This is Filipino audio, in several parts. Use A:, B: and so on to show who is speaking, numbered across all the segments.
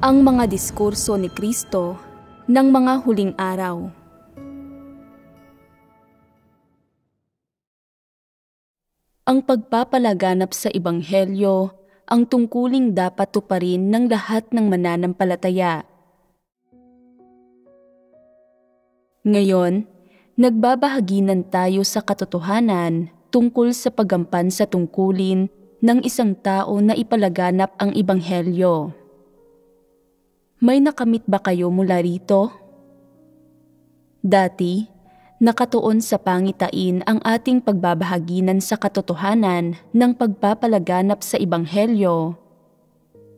A: Ang mga diskurso ni Kristo ng mga huling araw. Ang pagpapalaganap sa Ebanghelyo ang tungkuling dapat tuparin ng lahat ng mananampalataya. Ngayon, nagbabahaginan tayo sa katotohanan tungkol sa paggampan sa tungkulin ng isang tao na ipalaganap ang Ebanghelyo. May nakamit ba kayo mula rito? Dati, nakatuon sa pangitain ang ating pagbabahaginan sa katotohanan ng pagpapalaganap sa Ebanghelyo.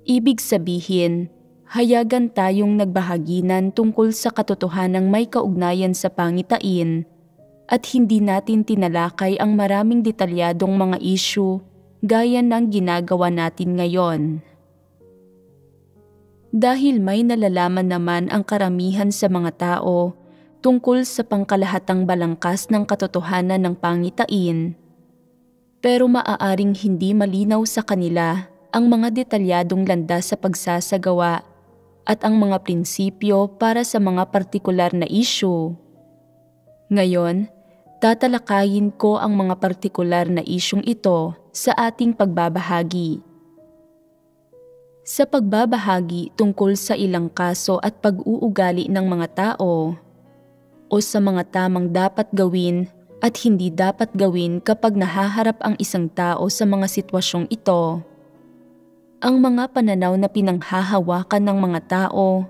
A: Ibig sabihin, hayagan tayong nagbahaginan tungkol sa katotohanang may kaugnayan sa pangitain at hindi natin tinalakay ang maraming detalyadong mga issue gaya ng ginagawa natin ngayon. Dahil may nalalaman naman ang karamihan sa mga tao tungkol sa pangkalahatang balangkas ng katotohanan ng pangitain, pero maaaring hindi malinaw sa kanila ang mga detalyadong landas sa pagsasagawa at ang mga prinsipyo para sa mga partikular na issue. Ngayon, tatalakayin ko ang mga partikular na isyung ito sa ating pagbabahagi. Sa pagbabahagi tungkol sa ilang kaso at pag-uugali ng mga tao, o sa mga tamang dapat gawin at hindi dapat gawin kapag nahaharap ang isang tao sa mga sitwasyong ito, ang mga pananaw na pinanghahawakan ng mga tao,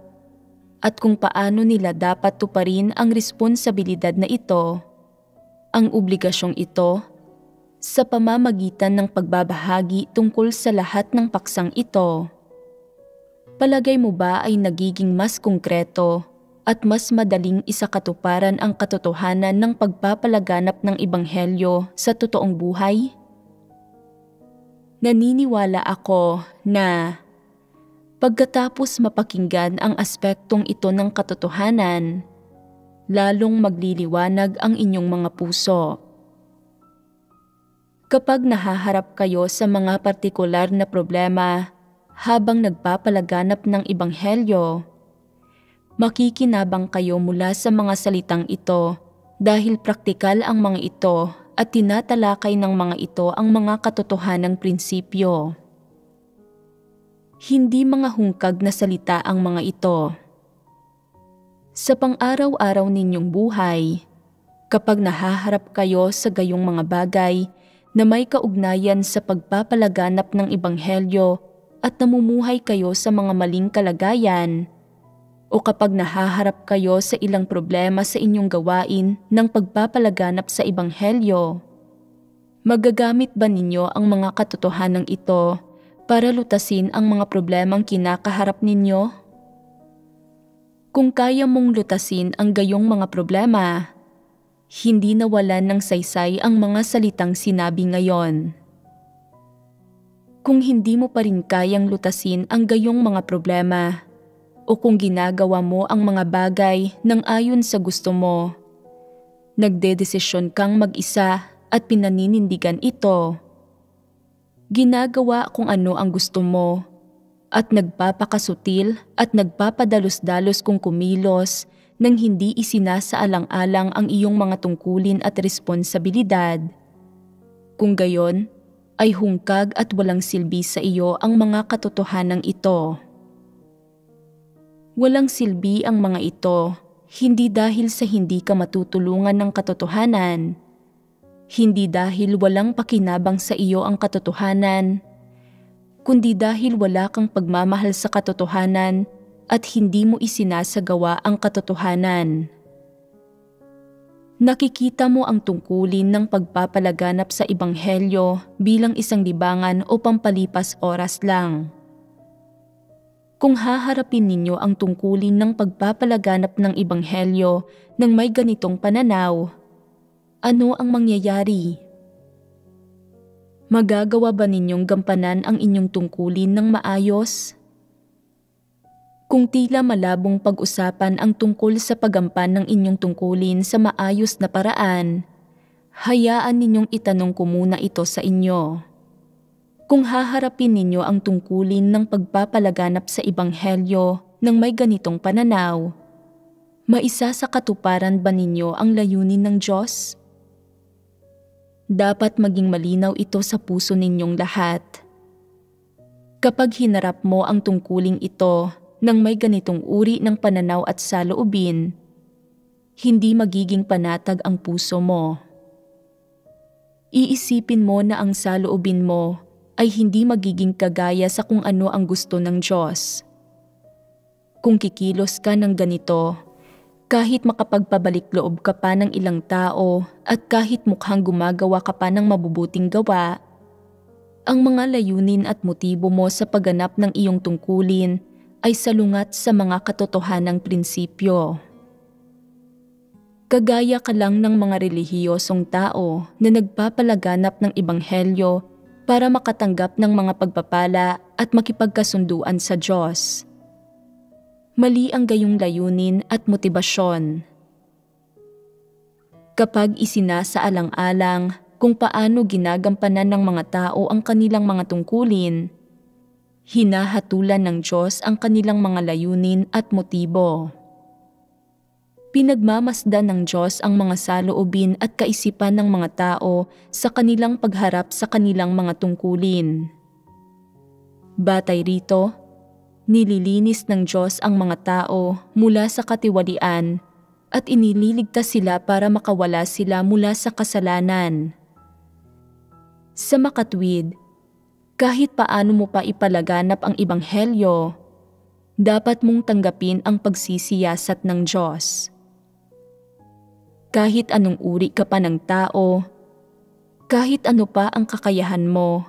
A: at kung paano nila dapat tuparin ang responsibilidad na ito, ang obligasyong ito, sa pamamagitan ng pagbabahagi tungkol sa lahat ng paksang ito. Palagay mo ba ay nagiging mas konkreto at mas madaling isakatuparan ang katotohanan ng pagpapalaganap ng Ebanghelyo sa totoong buhay? Naniniwala ako na pagkatapos mapakinggan ang aspektong ito ng katotohanan, lalong magliliwanag ang inyong mga puso. Kapag nahaharap kayo sa mga partikular na problema habang nagpapalaganap ng Ebanghelyo, makikinabang kayo mula sa mga salitang ito dahil praktikal ang mga ito at tinatalakay ng mga ito ang mga katotohanang prinsipyo. Hindi mga hungkag na salita ang mga ito. Sa pang-araw-araw ninyong buhay, kapag nahaharap kayo sa gayong mga bagay na may kaugnayan sa pagpapalaganap ng Ebanghelyo at namumuhay kayo sa mga maling kalagayan, o kapag nahaharap kayo sa ilang problema sa inyong gawain ng pagpapalaganap sa Ebanghelyo, magagamit ba ninyo ang mga katotohanang ito para lutasin ang mga problemang kinakaharap ninyo? Kung kaya mong lutasin ang gayong mga problema, hindi nawalan ng saysay ang mga salitang sinabi ngayon. Kung hindi mo pa rin kayang lutasin ang gayong mga problema, o kung ginagawa mo ang mga bagay ng ayon sa gusto mo, nagdedesisyon kang mag-isa at pinaninindigan ito, ginagawa kung ano ang gusto mo, at nagpapakasutil at nagpapadalos-dalos kung kumilos nang hindi isinasaalang-alang ang iyong mga tungkulin at responsibilidad. Kung gayon, ay hungkag at walang silbi sa iyo ang mga katotohanang ito. Walang silbi ang mga ito, hindi dahil sa hindi ka matutulungan ng katotohanan, hindi dahil walang pakinabang sa iyo ang katotohanan, kundi dahil wala kang pagmamahal sa katotohanan at hindi mo isinasagawa ang katotohanan. Nakikita mo ang tungkulin ng pagpapalaganap sa Ebanghelyo bilang isang libangan o pampalipas oras lang. Kung haharapin ninyo ang tungkulin ng pagpapalaganap ng Ebanghelyo ng may ganitong pananaw, ano ang mangyayari? Magagawa ba ninyong gampanan ang inyong tungkulin ng maayos? Kung tila malabong pag-usapan ang tungkol sa paggampan ng inyong tungkulin sa maayos na paraan, hayaan ninyong itanong ko muna ito sa inyo. Kung haharapin ninyo ang tungkulin ng pagpapalaganap sa Ebanghelyo ng may ganitong pananaw, maisa sa katuparan ba ninyo ang layunin ng Diyos? Dapat maging malinaw ito sa puso ninyong lahat. Kapag hinarap mo ang tungkuling ito ng may ganitong uri ng pananaw at saloobin, hindi magiging panatag ang puso mo. Iisipin mo na ang saloobin mo ay hindi magiging kagaya sa kung ano ang gusto ng Diyos. Kung kikilos ka ng ganito, kahit makapagpabalik loob ka pa ng ilang tao at kahit mukhang gumagawa ka pa ng mabubuting gawa, ang mga layunin at motibo mo sa pagganap ng iyong tungkulin ay salungat sa mga katotohanang prinsipyo. Kagaya ka lang ng mga relihiyosong tao na nagpapalaganap ng Ebanghelyo para makatanggap ng mga pagpapala at makipagkasunduan sa Diyos. Mali ang gayong layunin at motibasyon. Kapag isinasaalang-alang kung paano ginagampanan ng mga tao ang kanilang mga tungkulin, hinahatulan ng Diyos ang kanilang mga layunin at motibo. Pinagmamasdan ng Diyos ang mga saloobin at kaisipan ng mga tao sa kanilang pagharap sa kanilang mga tungkulin. Batay rito, nililinis ng Diyos ang mga tao mula sa katiwalian at inililigtas sila para makawala sila mula sa kasalanan. Sa makatwid, kahit paano mo pa ipalaganap ang Ebanghelyo, dapat mong tanggapin ang pagsisiyasat ng Diyos. Kahit anong uri ka pa ng tao, kahit ano pa ang kakayahan mo,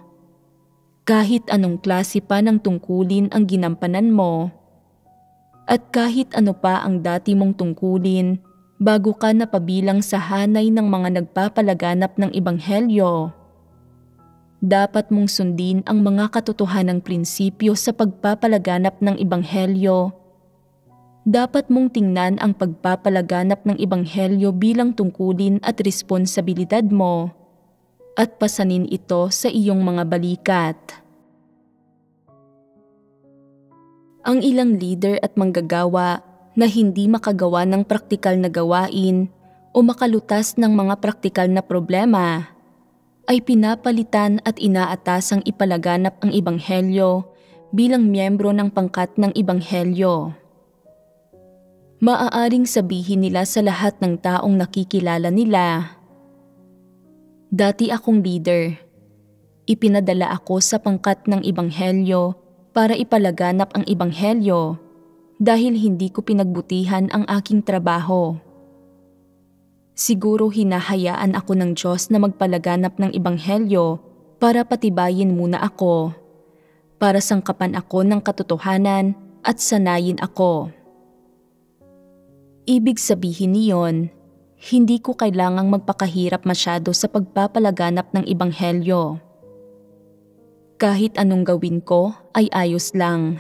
A: kahit anong klase pa ng tungkulin ang ginampanan mo, at kahit ano pa ang dati mong tungkulin bago ka napabilang sa hanay ng mga nagpapalaganap ng Ebanghelyo, dapat mong sundin ang mga katotohanang prinsipyo sa pagpapalaganap ng Ebanghelyo. Dapat mong tingnan ang pagpapalaganap ng Ebanghelyo bilang tungkulin at responsibilidad mo at pasanin ito sa iyong mga balikat. Ang ilang leader at manggagawa na hindi makagawa ng praktikal na gawain o makalutas ng mga praktikal na problema ay pinapalitan at inaatasang ipalaganap ang Ebanghelyo bilang miyembro ng pangkat ng Ebanghelyo. Maaaring sabihin nila sa lahat ng taong nakikilala nila, "Dati akong leader. Ipinadala ako sa pangkat ng Ebanghelyo para ipalaganap ang Ebanghelyo dahil hindi ko pinagbutihan ang aking trabaho. Siguro hinahayaan ako ng Diyos na magpalaganap ng Ebanghelyo para patibayin muna ako, para sangkapan ako ng katotohanan at sanayin ako." Ibig sabihin niyon, hindi ko kailangang magpakahirap masyado sa pagpapalaganap ng Ebanghelyo. Kahit anong gawin ko ay ayos lang.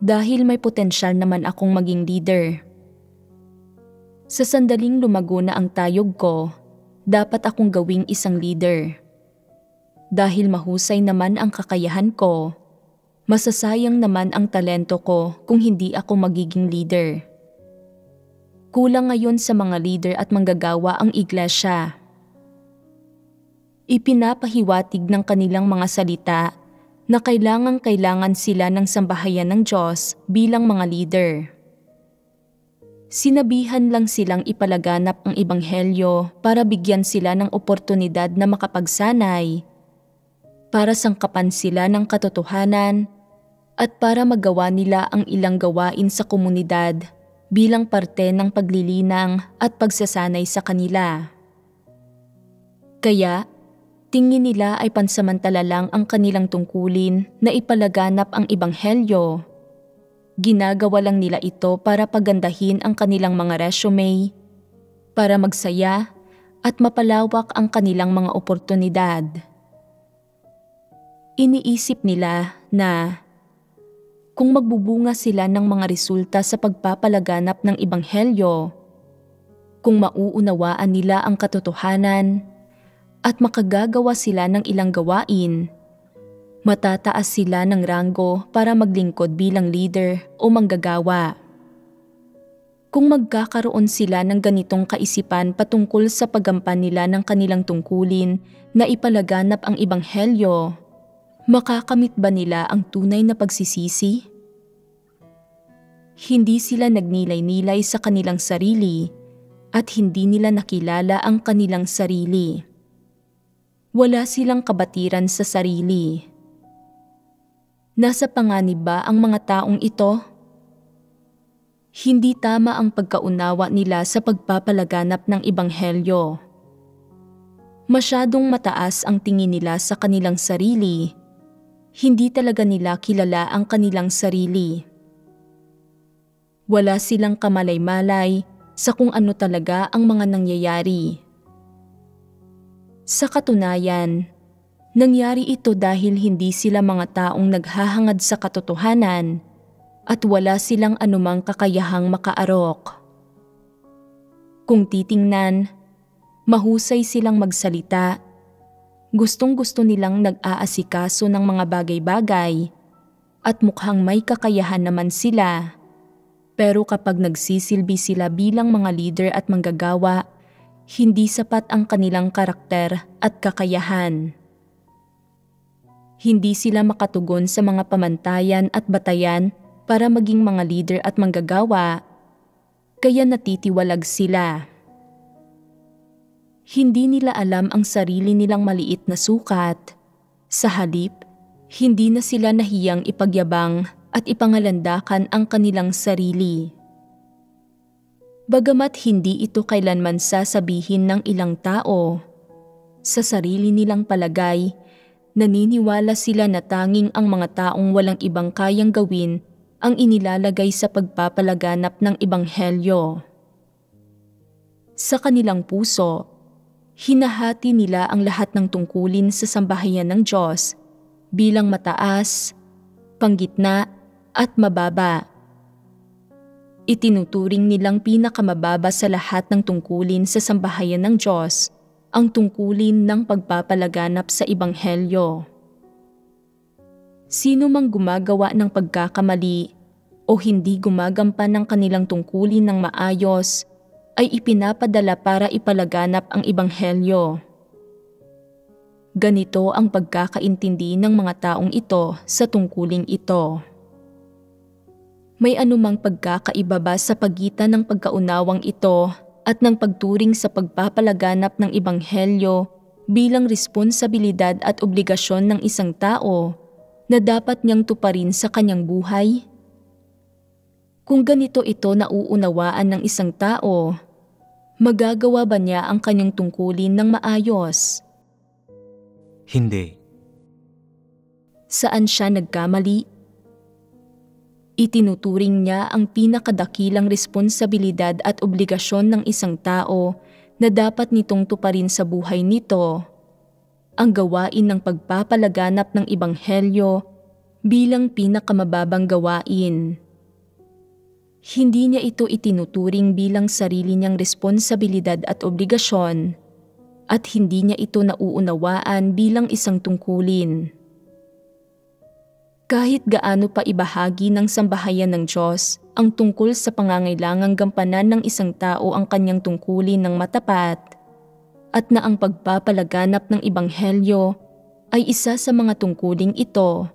A: Dahil may potensyal naman akong maging leader. Sa sandaling lumago na ang tayog ko, dapat akong gawing isang leader. Dahil mahusay naman ang kakayahan ko, masasayang naman ang talento ko kung hindi ako magiging leader. Kulang ngayon sa mga leader at manggagawa ang iglesia. Ipinapahiwatig ng kanilang mga salita na kailangan sila ng sambahayan ng Diyos bilang mga leader. Sinabihan lang silang ipalaganap ang Ebanghelyo para bigyan sila ng oportunidad na makapagsanay, para sangkapan sila ng katotohanan, at para magawa nila ang ilang gawain sa komunidad bilang parte ng paglilinang at pagsasanay sa kanila. Kaya, tingin nila ay pansamantala lang ang kanilang tungkulin na ipalaganap ang Ebanghelyo. Ginagawa lang nila ito para pagandahin ang kanilang mga resume, para magsaya at mapalawak ang kanilang mga oportunidad. Iniisip nila na kung magbubunga sila ng mga resulta sa pagpapalaganap ng Ebanghelyo, kung mauunawaan nila ang katotohanan, at makagagawa sila ng ilang gawain, Matataas sila ng ranggo para maglingkod bilang leader o manggagawa. Kung magkakaroon sila ng ganitong kaisipan patungkol sa paggampan nila ng kanilang tungkulin na ipalaganap ang ebanghelyo, makakamit ba nila ang tunay na pagsisisi? Hindi sila nagnilay-nilay sa kanilang sarili at hindi nila nakilala ang kanilang sarili. Wala silang kabatiran sa sarili. Nasa panganib ba ang mga taong ito? Hindi tama ang pagkaunawa nila sa pagpapalaganap ng ebanghelyo. Masyadong mataas ang tingin nila sa kanilang sarili. Hindi talaga nila kilala ang kanilang sarili. Wala silang kamalay-malay sa kung ano talaga ang mga nangyayari. Sa katunayan, nangyari ito dahil hindi sila mga taong naghahangad sa katotohanan at wala silang anumang kakayahang makaarok. Kung titingnan, mahusay silang magsalita. Gustong-gusto nilang nag-aasikaso ng mga bagay-bagay at mukhang may kakayahan naman sila. Pero kapag nagsisilbi sila bilang mga leader at manggagawa, hindi sapat ang kanilang karakter at kakayahan. Hindi sila makatugon sa mga pamantayan at batayan para maging mga leader at manggagawa, kaya natitiwalag sila. Hindi nila alam ang sarili nilang maliit na sukat. Sa halip, hindi na sila nahiyang ipagyabang at ipangalandakan ang kanilang sarili. Bagamat hindi ito kailanman sasabihin ng ilang tao, sa sarili nilang palagay, naniniwala sila na tanging ang mga taong walang ibang kayang gawin ang inilalagay sa pagpapalaganap ng ebanghelyo. Sa kanilang puso, hinahati nila ang lahat ng tungkulin sa sambahayan ng Diyos bilang mataas, panggitna at mababa. Itinuturing nilang pinakamababa sa lahat ng tungkulin sa sambahayan ng Diyos ang tungkulin ng pagpapalaganap sa ebanghelyo. Sino mang gumagawa ng pagkakamali o hindi gumagampan ng kanilang tungkulin ng maayos ay ipinapadala para ipalaganap ang ebanghelyo. Ganito ang pagkakaintindi ng mga taong ito sa tungkuling ito. May anumang pagkakaiba ba sa pagitan ng pagkaunawang ito at ng pagturing sa pagpapalaganap ng ebanghelyo bilang responsibilidad at obligasyon ng isang tao na dapat niyang tuparin sa kanyang buhay? Kung ganito ito nauunawaan ng isang tao, magagawa ba niya ang kanyang tungkulin ng maayos?
B: Hindi.
A: Saan siya nagkamali? Itinuturing niya ang pinakadakilang responsibilidad at obligasyon ng isang tao na dapat nitong tuparin sa buhay nito, ang gawain ng pagpapalaganap ng ebanghelyo bilang pinakamababang gawain. Hindi niya ito itinuturing bilang sarili niyang responsibilidad at obligasyon, at hindi niya ito nauunawaan bilang isang tungkulin. Kahit gaano pa ibahagi ng sambahayan ng Diyos ang tungkol sa pangangailangang gampanan ng isang tao ang kanyang tungkulin ng matapat, at na ang pagpapalaganap ng ebanghelyo ay isa sa mga tungkuling ito,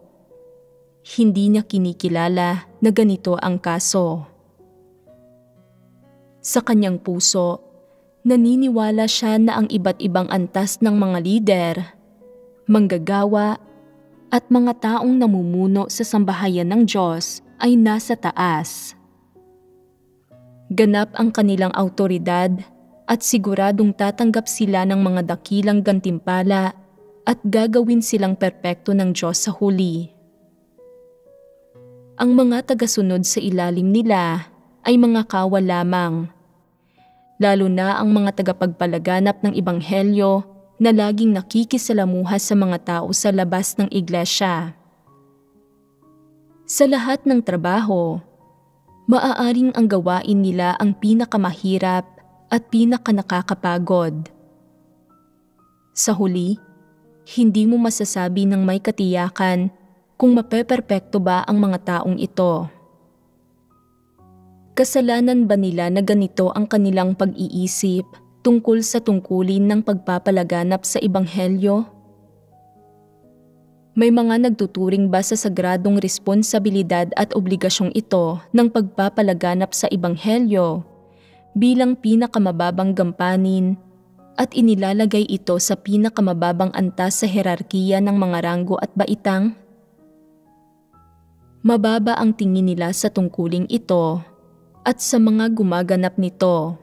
A: hindi niya kinikilala na ganito ang kaso. Sa kanyang puso, naniniwala siya na ang iba't ibang antas ng mga lider, manggagawa, at mga taong namumuno sa sambahayan ng Diyos ay nasa taas. Ganap ang kanilang awtoridad at siguradong tatanggap sila ng mga dakilang gantimpala at gagawin silang perpekto ng Diyos sa huli. Ang mga tagasunod sa ilalim nila ay mga kawal lamang, lalo na ang mga tagapagpalaganap ng ebanghelyo na laging nakikisalamuha sa mga tao sa labas ng iglesia. Sa lahat ng trabaho, maaaring ang gawain nila ang pinakamahirap at pinakanakakapagod. Sa huli, Hindi mo masasabi ng may katiyakan kung mapeperpekto ba ang mga taong ito. Kasalanan ba nila na ganito ang kanilang pag-iisip tungkol sa tungkulin ng pagpapalaganap sa Ebanghelyo? May mga nagtuturing ba sa sagradong responsibilidad at obligasyong ito ng pagpapalaganap sa Ebanghelyo bilang pinakamababang gampanin at inilalagay ito sa pinakamababang antas sa hierarkiya ng mga ranggo at baitang? Mababa ang tingin nila sa tungkuling ito at sa mga gumaganap nito.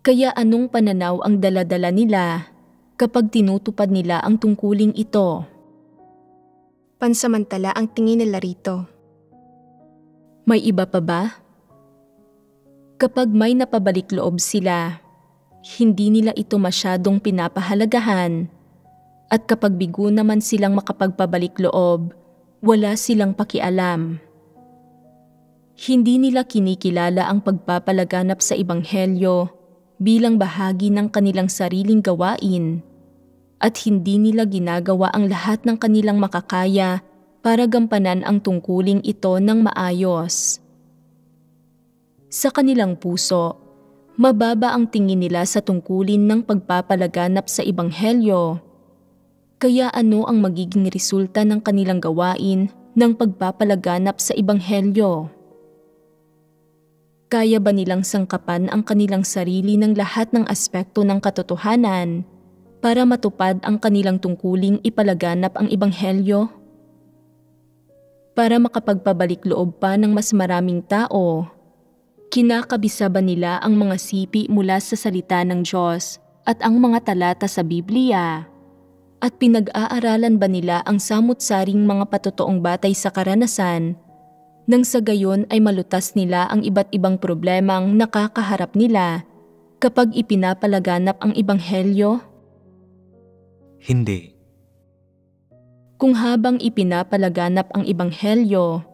A: Kaya anong pananaw ang daladala nila kapag tinutupad nila ang tungkuling ito?
C: Pansamantala ang tingin nila rito.
A: May iba pa ba? Kapag may napabalik loob sila, hindi nila ito masyadong pinapahalagahan, at kapag bigo naman silang makapagpabalik loob, wala silang pakialam. Hindi nila kinikilala ang pagpapalaganap sa Ebanghelyo bilang bahagi ng kanilang sariling gawain, at hindi nila ginagawa ang lahat ng kanilang makakaya para gampanan ang tungkuling ito ng maayos. Sa kanilang puso, mababa ang tingin nila sa tungkulin ng pagpapalaganap sa Ebanghelyo. Kaya ano ang magiging resulta ng kanilang gawain ng pagpapalaganap sa Ebanghelyo? Kaya ba nilang sangkapan ang kanilang sarili ng lahat ng aspekto ng katotohanan para matupad ang kanilang tungkuling ipalaganap ang Ebanghelyo? Para makapagpabalik loob pa ng mas maraming tao, kinakabisa ba nila ang mga sipi mula sa salita ng Diyos at ang mga talata sa Biblia? At pinag-aaralan ba nila ang samut-saring mga patotoong batay sa karanasan nang sa gayon ay malutas nila ang iba't ibang problemang nakakaharap nila kapag ipinapalaganap ang Ebanghelyo?
B: Hindi.
A: Kung habang ipinapalaganap ang Ebanghelyo,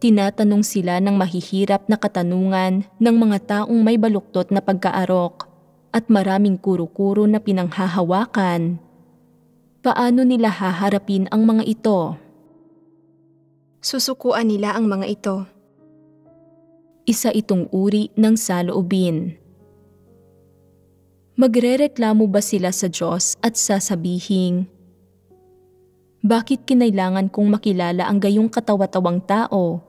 A: tinatanong sila ng mahihirap na katanungan ng mga taong may baluktot na pagkaarok at maraming kuro-kuro na pinanghahawakan, paano nila haharapin ang mga ito?
C: Susukuan nila ang mga ito.
A: Isa itong uri ng saloobin. Magrereklamo ba sila sa Diyos at sasabihin, bakit kinailangan kong makilala ang gayong katawa-tawang tao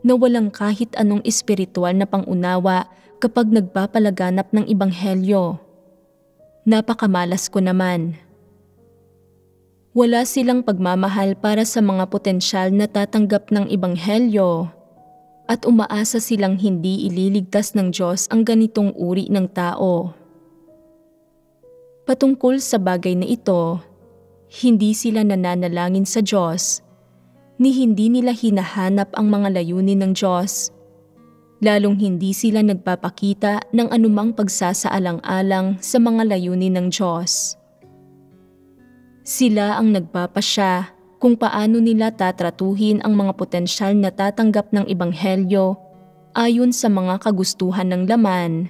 A: na walang kahit anong espiritual na pangunawa kapag nagpapalaganap ng Ebanghelyo? Napakamalas ko naman. Wala silang pagmamahal para sa mga potensyal na tatanggap ng Ebanghelyo at umaasa silang hindi ililigtas ng Diyos ang ganitong uri ng tao. Patungkol sa bagay na ito, hindi sila nananalangin sa Diyos, ni hindi nila hinahanap ang mga layunin ng Diyos, lalong hindi sila nagpapakita ng anumang pagsasaalang-alang sa mga layunin ng Diyos. Sila ang nagpapasya kung paano nila tatratuhin ang mga potensyal na tatanggap ng Ebanghelyo ayon sa mga kagustuhan ng laman.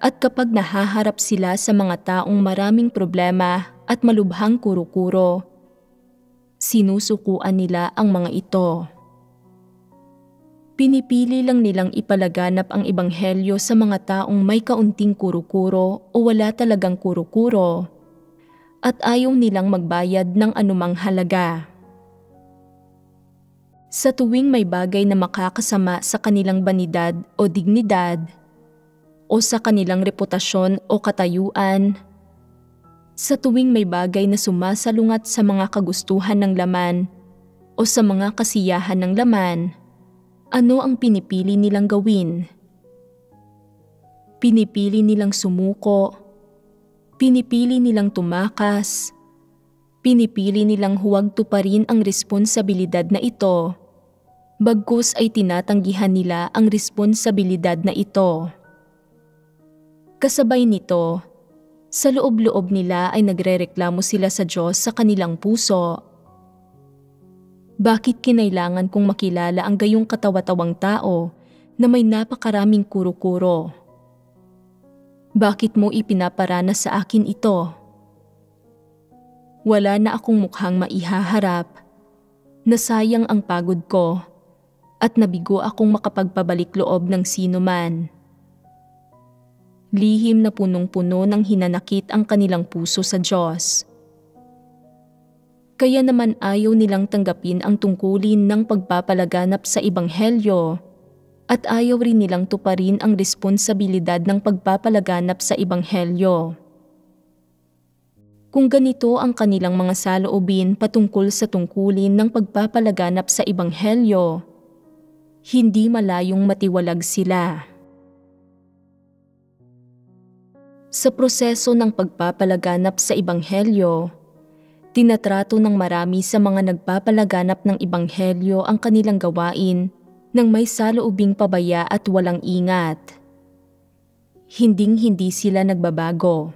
A: At kapag nahaharap sila sa mga taong maraming problema at malubhang kuro-kuro, sinusukuan nila ang mga ito. Pinipili lang nilang ipalaganap ang Ebanghelyo sa mga taong may kaunting kuro-kuro o wala talagang kuro-kuro, at ayaw nilang magbayad ng anumang halaga. Sa tuwing may bagay na makakasama sa kanilang banidad o dignidad, o sa kanilang reputasyon o katayuan, sa tuwing may bagay na sumasalungat sa mga kagustuhan ng laman o sa mga kasiyahan ng laman, ano ang pinipili nilang gawin? Pinipili nilang sumuko, pinipili nilang tumakas, pinipili nilang huwag tuparin ang responsibilidad na ito, bagkus ay tinatanggihan nila ang responsibilidad na ito. Kasabay nito, sa loob-loob nila ay nagrereklamo sila sa Diyos sa kanilang puso. Bakit kinailangan kong makilala ang gayong katawa-tawang tao na may napakaraming kuro-kuro? Bakit mo ipinaparana sa akin ito? Wala na akong mukhang maihaharap. Nasayang ang pagod ko at nabigo akong makapagpabalik loob ng sino man. Lihim na punong-puno ng hinanakit ang kanilang puso sa Diyos. Kaya naman ayaw nilang tanggapin ang tungkulin ng pagpapalaganap sa Ebanghelyo at ayaw rin nilang tuparin ang responsibilidad ng pagpapalaganap sa Ebanghelyo. Kung ganito ang kanilang mga saloobin patungkol sa tungkulin ng pagpapalaganap sa Ebanghelyo, hindi malayong matiwalag sila. Sa proseso ng pagpapalaganap sa Ebanghelyo, tinatrato ng marami sa mga nagpapalaganap ng Ebanghelyo ang kanilang gawain ng may saloobing pabaya at walang ingat. Hinding-hindi sila nagbabago.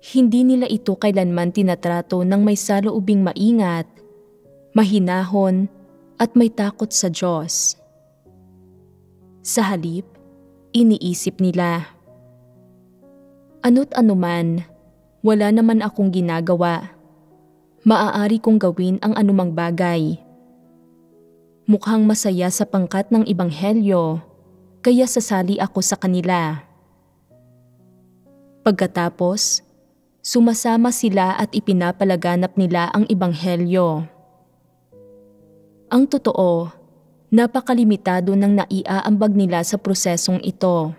A: Hindi nila ito kailanman tinatrato ng may saloobing maingat, mahinahon at may takot sa Diyos. Sa halip, iniisip nila, ano't anuman, wala naman akong ginagawa. Maaari kong gawin ang anumang bagay. Mukhang masaya sa pangkat ng Ebanghelyo, kaya sasali ako sa kanila. Pagkatapos, sumasama sila at ipinapalaganap nila ang Ebanghelyo. Ang totoo, napakalimitado ng naiaambag nila sa prosesong ito.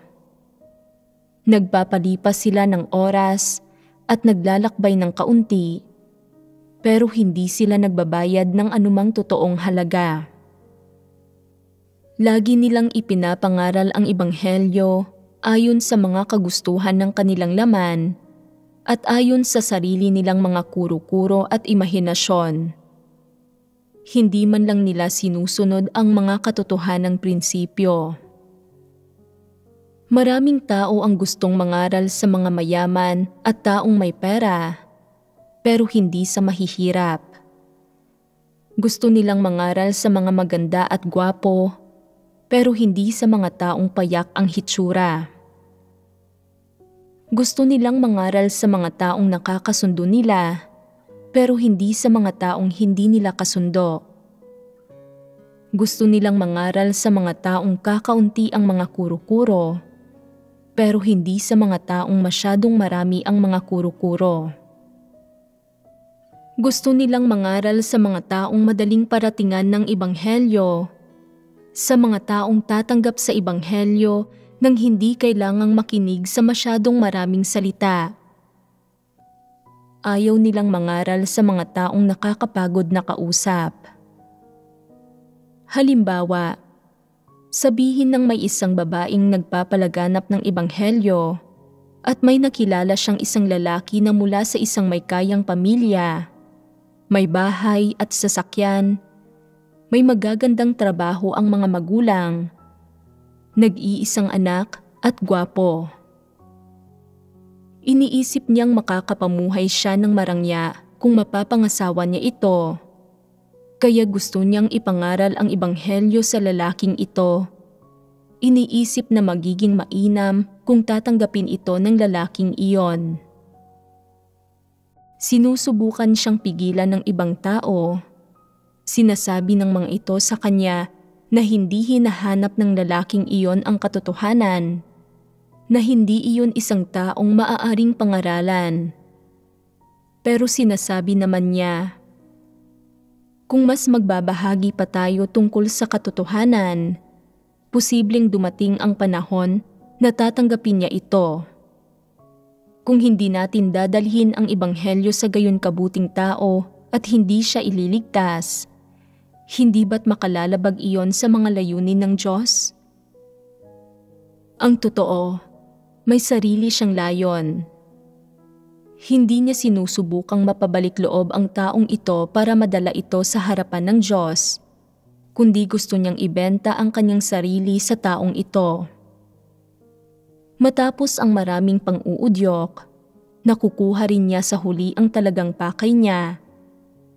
A: Nagpapalipas sila ng oras at naglalakbay ng kaunti, pero hindi sila nagbabayad ng anumang totoong halaga. Lagi nilang ipinapangaral ang Ebanghelyo ayon sa mga kagustuhan ng kanilang laman at ayon sa sarili nilang mga kuro-kuro at imahinasyon. Hindi man lang nila sinusunod ang mga katotohanang prinsipyo. Maraming tao ang gustong mangaral sa mga mayaman at taong may pera, pero hindi sa mahihirap. Gusto nilang mangaral sa mga maganda at gwapo, pero hindi sa mga taong payak ang hitsura. Gusto nilang mangaral sa mga taong nakakasundo nila, pero hindi sa mga taong hindi nila kasundo. Gusto nilang mangaral sa mga taong kakaunti ang mga kuro-kuro, pero hindi sa mga taong masyadong marami ang mga kuro-kuro. Gusto nilang mangaral sa mga taong madaling paratingan ng Ebanghelyo, sa mga taong tatanggap sa Ebanghelyo nang hindi kailangang makinig sa masyadong maraming salita. Ayaw nilang mangaral sa mga taong nakakapagod na kausap. Halimbawa, sabihin ng may isang babaeng nagpapalaganap ng Ebanghelyo at may nakilala siyang isang lalaki na mula sa isang may kayang pamilya, may bahay at sasakyan, may magagandang trabaho ang mga magulang, nag-iisang anak at gwapo. Iniisip niyang makakapamuhay siya ng marangya kung mapapangasawa niya ito. Kaya gusto niyang ipangaral ang Ebanghelyo sa lalaking ito. Iniisip na magiging mainam kung tatanggapin ito ng lalaking iyon. Sinusubukan siyang pigilan ng ibang tao. Sinasabi ng mga ito sa kanya na hindi hinahanap ng lalaking iyon ang katotohanan, na hindi iyon isang taong maaaring pangaralan. Pero sinasabi naman niya, kung mas magbabahagi pa tayo tungkol sa katotohanan, posibleng dumating ang panahon na tatanggapin niya ito. Kung hindi natin dadalhin ang Ebanghelyo sa gayon kabuting tao at hindi siya ililigtas, hindi ba't makalalabag iyon sa mga layunin ng Diyos? Ang totoo, may sarili siyang layon. Hindi niya sinusubukang mapabalik loob ang taong ito para madala ito sa harapan ng Diyos, kundi gusto niyang ibenta ang kanyang sarili sa taong ito. Matapos ang maraming pang-uudyok, nakukuha rin niya sa huli ang talagang pakay niya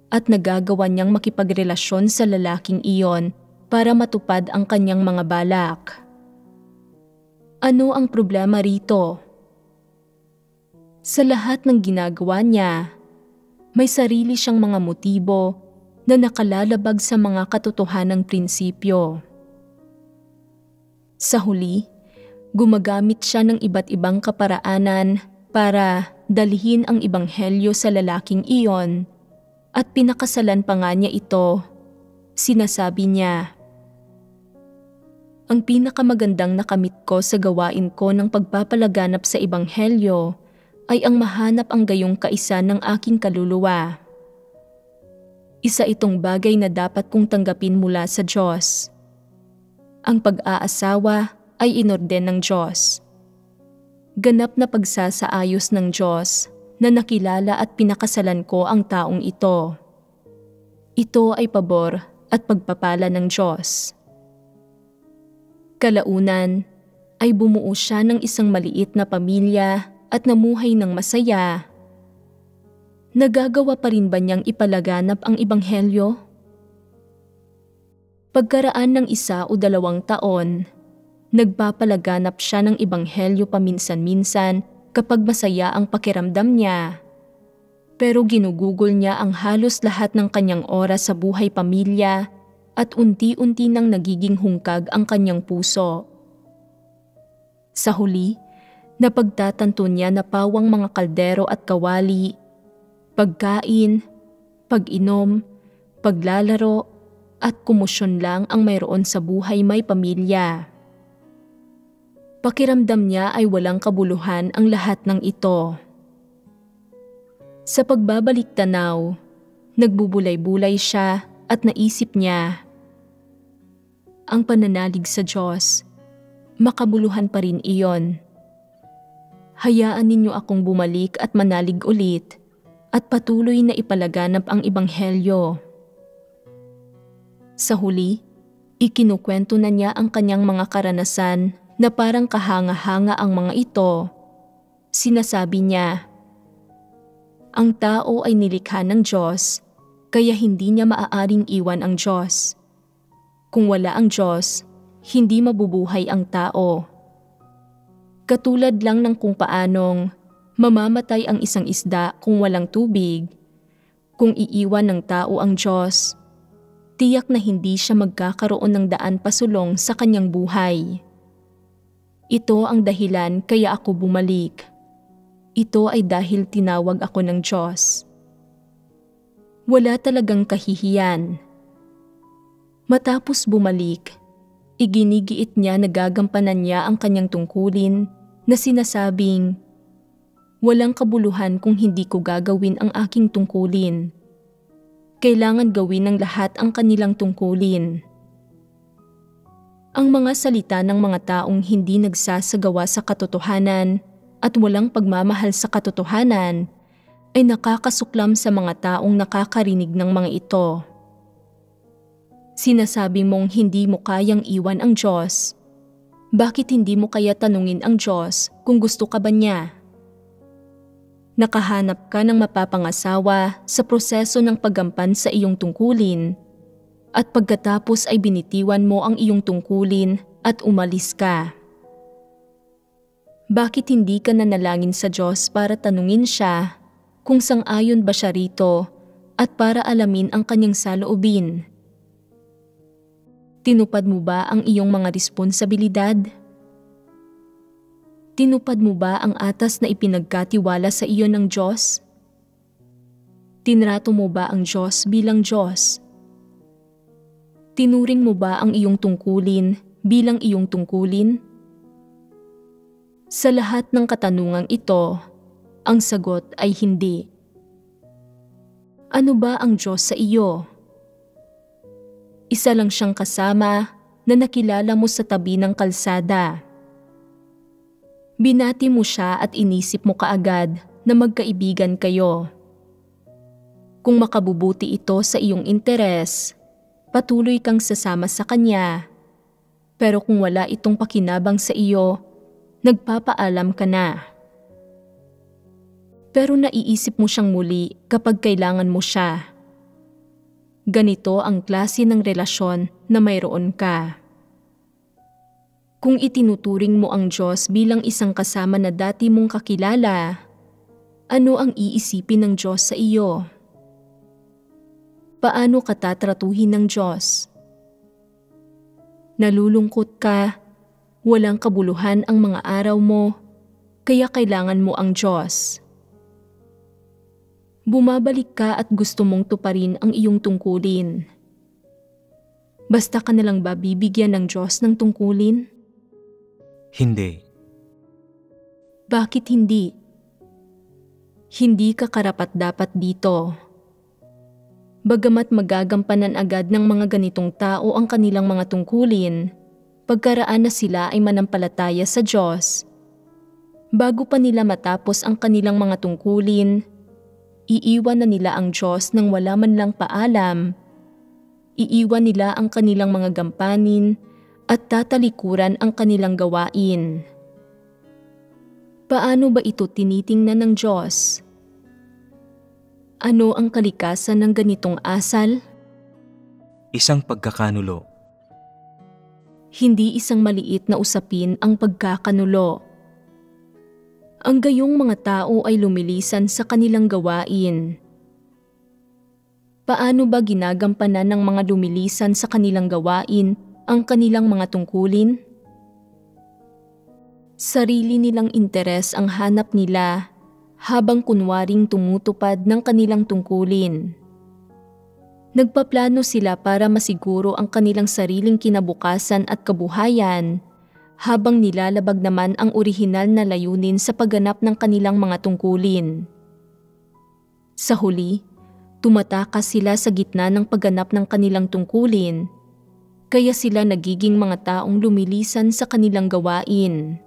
A: at nagagawa niyang makipagrelasyon sa lalaking iyon para matupad ang kanyang mga balak. Ano ang problema rito? Sa lahat ng ginagawa niya, May sarili siyang mga motibo na nakalalabag sa mga katotohanang prinsipyo. Sa huli, gumagamit siya ng iba't ibang kaparaanan para dalhin ang ebanghelyo sa lalaking iyon at pinakasalan pa nga niya ito. Sinasabi niya, "Ang pinakamagandang nakamit ko sa gawain ko ng pagpapalaganap sa ebanghelyo ay ang mahanap ang gayong kaisa ng aking kaluluwa. Isa itong bagay na dapat kong tanggapin mula sa Diyos. Ang pag-aasawa ay inorden ng Diyos. Ganap na pagsasaayos ng Diyos na nakilala at pinakasalan ko ang taong ito. Ito ay pabor at pagpapala ng Diyos." Kalaunan ay bumuo siya ng isang maliit na pamilya at namuhay ng masaya. Nagagawa pa rin ba niyang ipalaganap ang ebanghelyo? Pagkaraan ng 1 o 2 taon, nagpapalaganap siya ng ebanghelyo paminsan-minsan kapag masaya ang pakiramdam niya. Pero ginugugol niya ang halos lahat ng kanyang oras sa buhay pamilya at unti-unti nang nagiging hungkag ang kanyang puso. Sa huli, napagtatanto niya na pawang mga kaldero at kawali, pagkain, pag-inom, paglalaro at kumusyon lang ang mayroon sa buhay may pamilya. Pakiramdam niya ay walang kabuluhan ang lahat ng ito. Sa pagbabalik tanaw, nagbubulay-bulay siya at naisip niya, ang pananalig sa Diyos, makabuluhan pa rin iyon. Hayaan ninyo akong bumalik at manalig ulit at patuloy na ipalaganap ang ebanghelyo. Sa huli, ikinukwento na niya ang kanyang mga karanasan na parang kahanga-hanga ang mga ito. Sinasabi niya, ang tao ay nilikha ng Diyos, kaya hindi niya maaaring iwan ang Diyos. Kung wala ang Diyos, hindi mabubuhay ang tao. Katulad lang ng kung paanong mamamatay ang isang isda kung walang tubig. Kung iiwan ng tao ang Diyos, tiyak na hindi siya magkakaroon ng daan pasulong sa kanyang buhay. Ito ang dahilan kaya ako bumalik. Ito ay dahil tinawag ako ng Diyos. Wala talagang kahihiyan. Matapos bumalik, iginigiit niya na gagampanan niya ang kanyang tungkulin na sinasabing, walang kabuluhan kung hindi ko gagawin ang aking tungkulin. Kailangan gawin ng lahat ang kanilang tungkulin. Ang mga salita ng mga taong hindi nagsasagawa sa katotohanan at walang pagmamahal sa katotohanan ay nakakasuklam sa mga taong nakakarinig ng mga ito. Sinasabi mong hindi mo kayang iwan ang Diyos. Bakit hindi mo kaya tanungin ang Diyos kung gusto ka ba niya? Nakahanap ka ng mapapangasawa sa proseso ng paggampan sa iyong tungkulin at pagkatapos ay binitiwan mo ang iyong tungkulin at umalis ka. Bakit hindi ka nanalangin sa Diyos para tanungin siya kung sang-ayon ba siya rito at para alamin ang kanyang saloobin? Tinupad mo ba ang iyong mga responsibilidad? Tinupad mo ba ang atas na ipinagkatiwala sa iyo ng Diyos? Tinrato mo ba ang Diyos bilang Diyos? Tinuring mo ba ang iyong tungkulin bilang iyong tungkulin? Sa lahat ng katanungang ito, ang sagot ay hindi. Ano ba ang Diyos sa iyo? Isa lang siyang kasama na nakilala mo sa tabi ng kalsada. Binati mo siya at inisip mo kaagad na magkaibigan kayo. Kung makabubuti ito sa iyong interes, patuloy kang sasama sa kanya. Pero kung wala itong pakinabang sa iyo, nagpapaalam ka na. Pero naiisip mo siyang muli kapag kailangan mo siya. Ganito ang klase ng relasyon na mayroon ka. Kung itinuturing mo ang Diyos bilang isang kasama na dati mong kakilala, ano ang iisipin ng Diyos sa iyo? Paano ka tatratuhin ng Diyos? Nalulungkot ka, walang kabuluhan ang mga araw mo, kaya kailangan mo ang Diyos. Bumabalik ka at gusto mong tuparin ang iyong tungkulin. Basta ka nalang ba bibigyan ng Diyos ng tungkulin?
B: Hindi.
A: Bakit hindi? Hindi ka karapat-dapat dito. Bagamat magagampanan agad ng mga ganitong tao ang kanilang mga tungkulin, pagkaraan na sila ay manampalataya sa Diyos. Bago pa nila matapos ang kanilang mga tungkulin, iiwan na nila ang Diyos nang wala man lang paalam. Iiwan nila ang kanilang mga gampanin at tatalikuran ang kanilang gawain. Paano ba ito tinitingnan ng Diyos? Ano ang kalikasan ng ganitong asal?
B: Isang pagkakanulo.
A: Hindi isang maliit na usapin ang pagkakanulo. Ang gayong mga tao ay lumilisan sa kanilang gawain. Paano ba ginagampanan ng mga lumilisan sa kanilang gawain ang kanilang mga tungkulin? Sarili nilang interes ang hanap nila habang kunwaring tumutupad ng kanilang tungkulin. Nagpaplano sila para masiguro ang kanilang sariling kinabukasan at kabuhayan habang nilalabag naman ang orihinal na layunin sa pagganap ng kanilang mga tungkulin. Sa huli, tumatakas sila sa gitna ng pagganap ng kanilang tungkulin, kaya sila nagiging mga taong lumilisan sa kanilang gawain.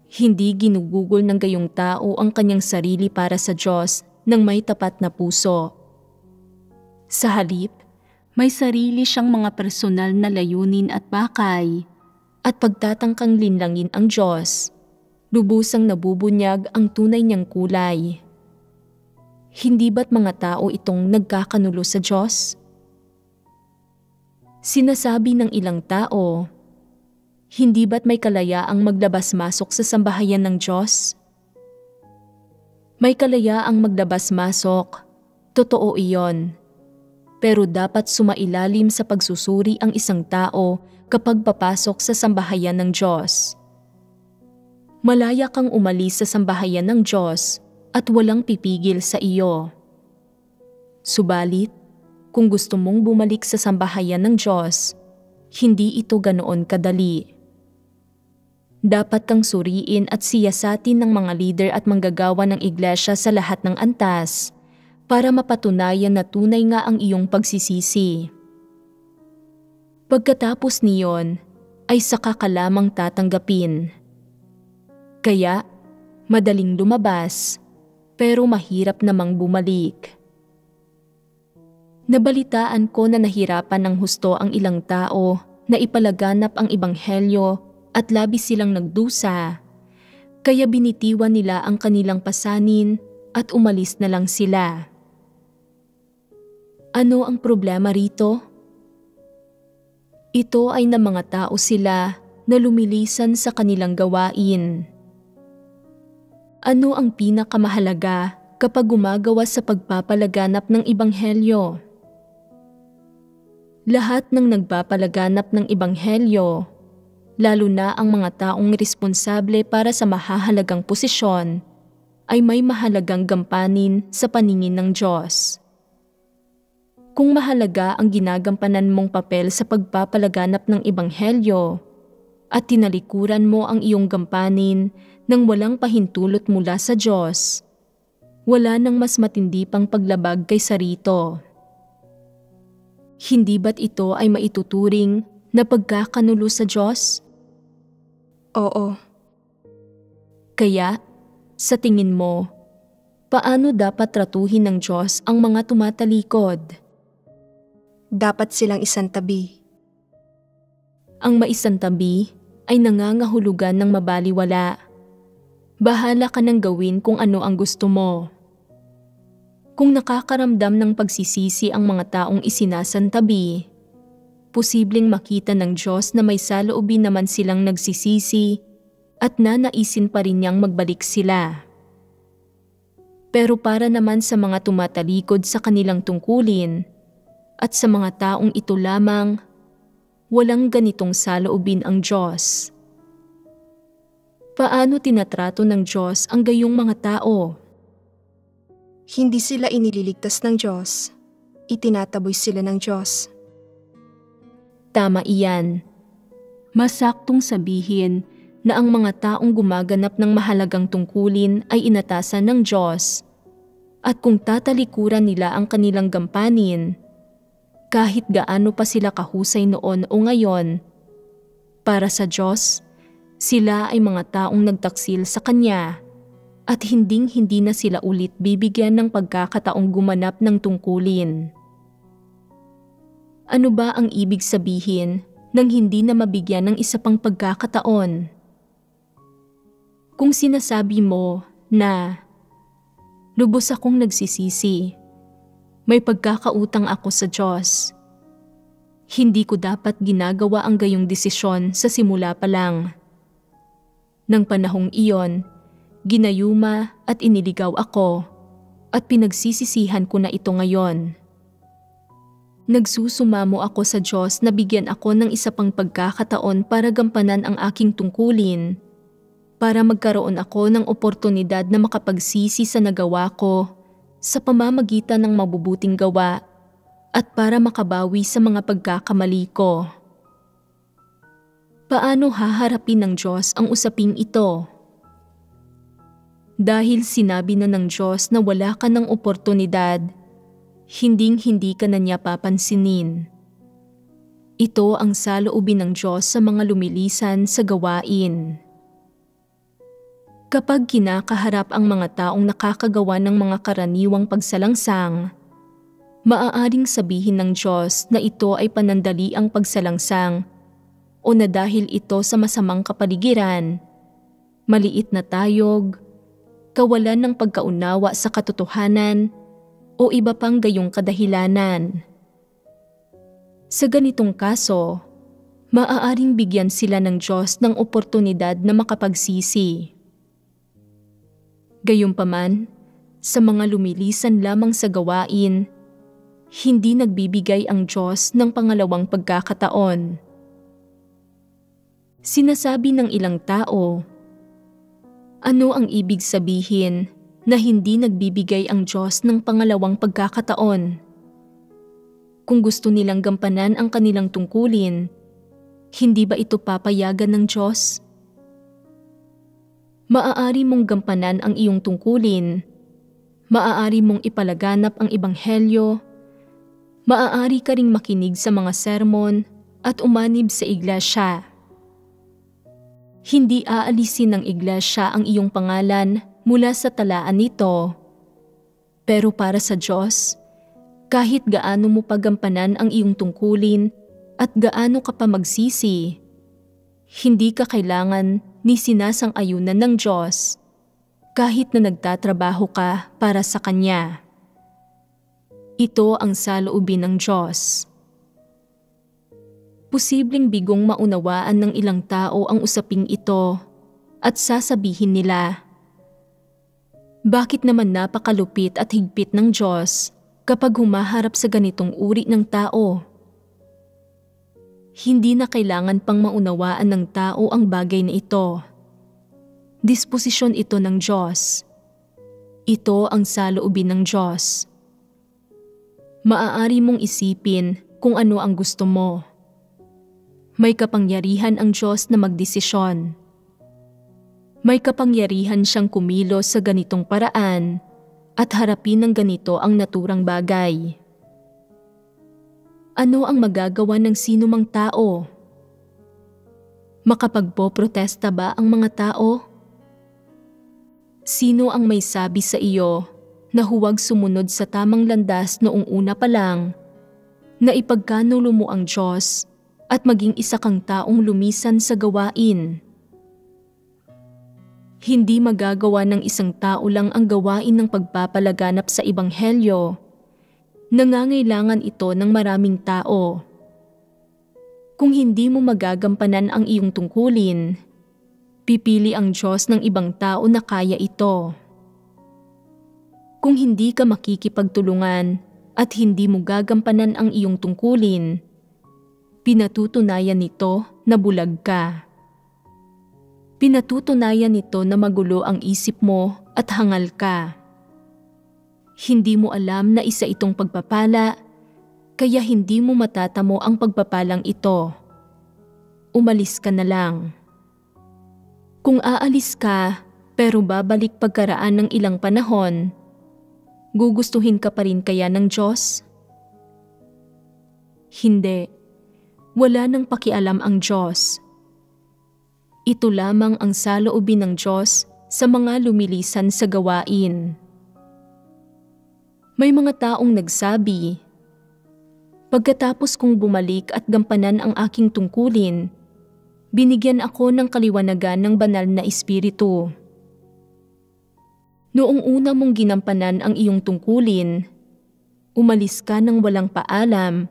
A: Hindi ginugugol ng gayong tao ang kanyang sarili para sa Diyos ng may tapat na puso. Sa halip, may sarili siyang mga personal na layunin at pakay, at pagtatangkang linlangin ang Diyos, lubusang nabubunyag ang tunay niyang kulay. Hindi ba't mga tao itong nagkakanulo sa Diyos? Sinasabi ng ilang tao, hindi ba't may kalayaang maglabas-masok sa sambahayan ng Diyos? May kalayaang maglabas-masok, totoo iyon. Pero dapat sumailalim sa pagsusuri ang isang tao kapag papasok sa sambahayan ng Diyos. Malaya kang umalis sa sambahayan ng Diyos at walang pipigil sa iyo. Subalit, kung gusto mong bumalik sa sambahayan ng Diyos, hindi ito ganoon kadali. Dapat kang suriin at siyasatin ng mga leader at manggagawa ng iglesia sa lahat ng antas para mapatunayan na tunay nga ang iyong pagsisisi. Pagkatapos niyon, ay saka ka lamang tatanggapin. Kaya, madaling lumabas, pero mahirap namang bumalik. Nabalitaan ko na nahirapan ng husto ang ilang tao na ipalaganap ang ebanghelyo at labis silang nagdusa, kaya binitiwan nila ang kanilang pasanin at umalis na lang sila. Ano ang problema rito? Ito ay na mga tao sila na lumilisan sa kanilang gawain. Ano ang pinakamahalaga kapag gumagawa sa pagpapalaganap ng ebanghelyo? Lahat ng nagpapalaganap ng ebanghelyo, lalo na ang mga taong responsable para sa mahahalagang posisyon, ay may mahalagang gampanin sa paningin ng Diyos. Kung mahalaga ang ginagampanan mong papel sa pagpapalaganap ng ebanghelyo at tinalikuran mo ang iyong gampanin nang walang pahintulot mula sa Diyos, wala nang mas matindi pang paglabag kaysa rito. Hindi ba't ito ay maituturing na pagkakanulo sa Diyos?
C: Oo.
A: Kaya, sa tingin mo, paano dapat tratuhin ng Diyos ang mga tumatalikod?
C: Dapat silang isantabi.
A: Ang maisantabi ay nangangahulugan ng mabaliwala. Bahala ka nang gawin kung ano ang gusto mo. Kung nakakaramdam ng pagsisisi ang mga taong isinasantabi, posibleng makita ng Diyos na may saloobin naman silang nagsisisi at nanaisin pa rin niyang magbalik sila. Pero para naman sa mga tumatalikod sa kanilang tungkulin at sa mga taong ito lamang, walang ganitong saloobin ang Diyos. Paano tinatrato ng Diyos ang gayong mga tao?
C: Hindi sila inililigtas ng Diyos. Itinataboy sila ng Diyos.
A: Tama iyan. Masaktong sabihin na ang mga taong gumaganap ng mahalagang tungkulin ay inatasan ng Diyos. At kung tatalikuran nila ang kanilang gampanin, kahit gaano pa sila kahusay noon o ngayon, para sa Diyos, sila ay mga taong nagtaksil sa Kanya at hinding-hindi na sila ulit bibigyan ng pagkakataong gumanap ng tungkulin. Ano ba ang ibig sabihin nang hindi na mabigyan ng isa pang pagkakataon? Kung sinasabi mo na, "Lubos akong nagsisisi, may pagkakautang ako sa Diyos. Hindi ko dapat ginagawa ang gayong desisyon sa simula pa lang. Nang panahong iyon, ginayuma at iniligaw ako at pinagsisisihan ko na ito ngayon. Nagsusumamo ako sa Diyos na bigyan ako ng isa pang pagkakataon para gampanan ang aking tungkulin, para magkaroon ako ng oportunidad na makapagsisi sa nagawa ko sa pamamagitan ng mabubuting gawa at para makabawi sa mga pagkakamali ko." Paano haharapin ng Diyos ang usaping ito? Dahil sinabi na ng Diyos na wala ka ng oportunidad, hinding-hindi ka na niya papansinin. Ito ang saloobin ng Diyos sa mga lumilisan sa gawain. Kapag kinakaharap ang mga taong nakakagawa ng mga karaniwang pagsalangsang, maaaring sabihin ng Diyos na ito ay panandaliang pagsalangsang o na dahil ito sa masamang kapaligiran, maliit na tayog, kawalan ng pagkaunawa sa katotohanan o iba pang gayong kadahilanan. Sa ganitong kaso, maaaring bigyan sila ng Diyos ng oportunidad na makapagsisi. Gayunpaman, sa mga lumilisan lamang sa gawain, hindi nagbibigay ang Diyos ng pangalawang pagkakataon. Sinasabi ng ilang tao, ano ang ibig sabihin na hindi nagbibigay ang Diyos ng pangalawang pagkakataon? Kung gusto nilang gampanan ang kanilang tungkulin, hindi ba ito papayagan ng Diyos? Maaari mong gampanan ang iyong tungkulin, maaari mong ipalaganap ang ebanghelyo, maaari ka ring makinig sa mga sermon at umanib sa iglesia. Hindi aalisin ng iglesia ang iyong pangalan mula sa talaan nito. Pero para sa Diyos, kahit gaano mo pagampanan ang iyong tungkulin at gaano ka pa magsisi, hindi ka kailangan ni sinasang-ayunan ng Diyos kahit na nagtatrabaho ka para sa Kanya. Ito ang saloobin ng Diyos. Posibleng bigong maunawaan ng ilang tao ang usaping ito at sasabihin nila, bakit naman napakalupit at higpit ng Diyos kapag humaharap sa ganitong uri ng tao? Hindi na kailangan pang maunawaan ng tao ang bagay na ito. Disposisyon ito ng Diyos. Ito ang saloobin ng Diyos. Maaari mong isipin kung ano ang gusto mo. May kapangyarihan ang Diyos na magdesisyon. May kapangyarihan siyang kumilos sa ganitong paraan at harapin ng ganito ang naturang bagay. Ano ang magagawa ng sinumang tao? Makapagpoprotesta ba ang mga tao? Sino ang may sabi sa iyo na huwag sumunod sa tamang landas noong una pa lang, na ipagkanulo mo ang Diyos at maging isa kang taong lumisan sa gawain? Hindi magagawa ng isang tao lang ang gawain ng pagpapalaganap sa Ebanghelyo. Nangangailangan ito ng maraming tao. Kung hindi mo magagampanan ang iyong tungkulin, pipili ang Diyos ng ibang tao na kaya ito. Kung hindi ka makikipagtulungan at hindi mo gagampanan ang iyong tungkulin, pinatutunayan nito na bulag ka. Pinatutunayan nito na magulo ang isip mo at hangal ka. Hindi mo alam na isa itong pagpapala, kaya hindi mo matatamo ang pagpapalang ito. Umalis ka na lang. Kung aalis ka, pero babalik pagkaraan ng ilang panahon, gugustuhin ka pa rin kaya ng Diyos? Hindi. Wala nang pakialam ang Diyos. Ito lamang ang saloobin ng Diyos sa mga lumilisan sa gawain. May mga taong nagsabi, pagkatapos kong bumalik at gampanan ang aking tungkulin, binigyan ako ng kaliwanagan ng banal na espiritu. Noong una mong ginampanan ang iyong tungkulin, umalis ka ng walang paalam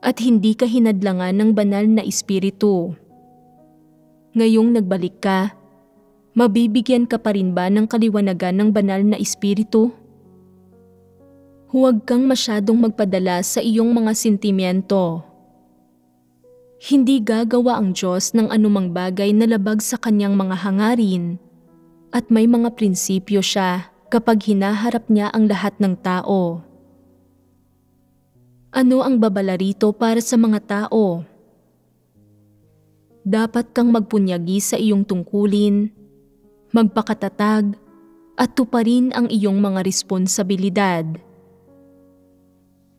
A: at hindi ka hinadlangan ng banal na espiritu. Ngayong nagbalik ka, mabibigyan ka pa rin ba ng kaliwanagan ng banal na espiritu? Huwag kang masyadong magpadala sa iyong mga sentimiento. Hindi gagawa ang Diyos ng anumang bagay na labag sa kanyang mga hangarin, at may mga prinsipyo siya kapag hinaharap niya ang lahat ng tao. Ano ang babala rito para sa mga tao? Dapat kang magpunyagi sa iyong tungkulin, magpakatatag, at tuparin ang iyong mga responsibilidad.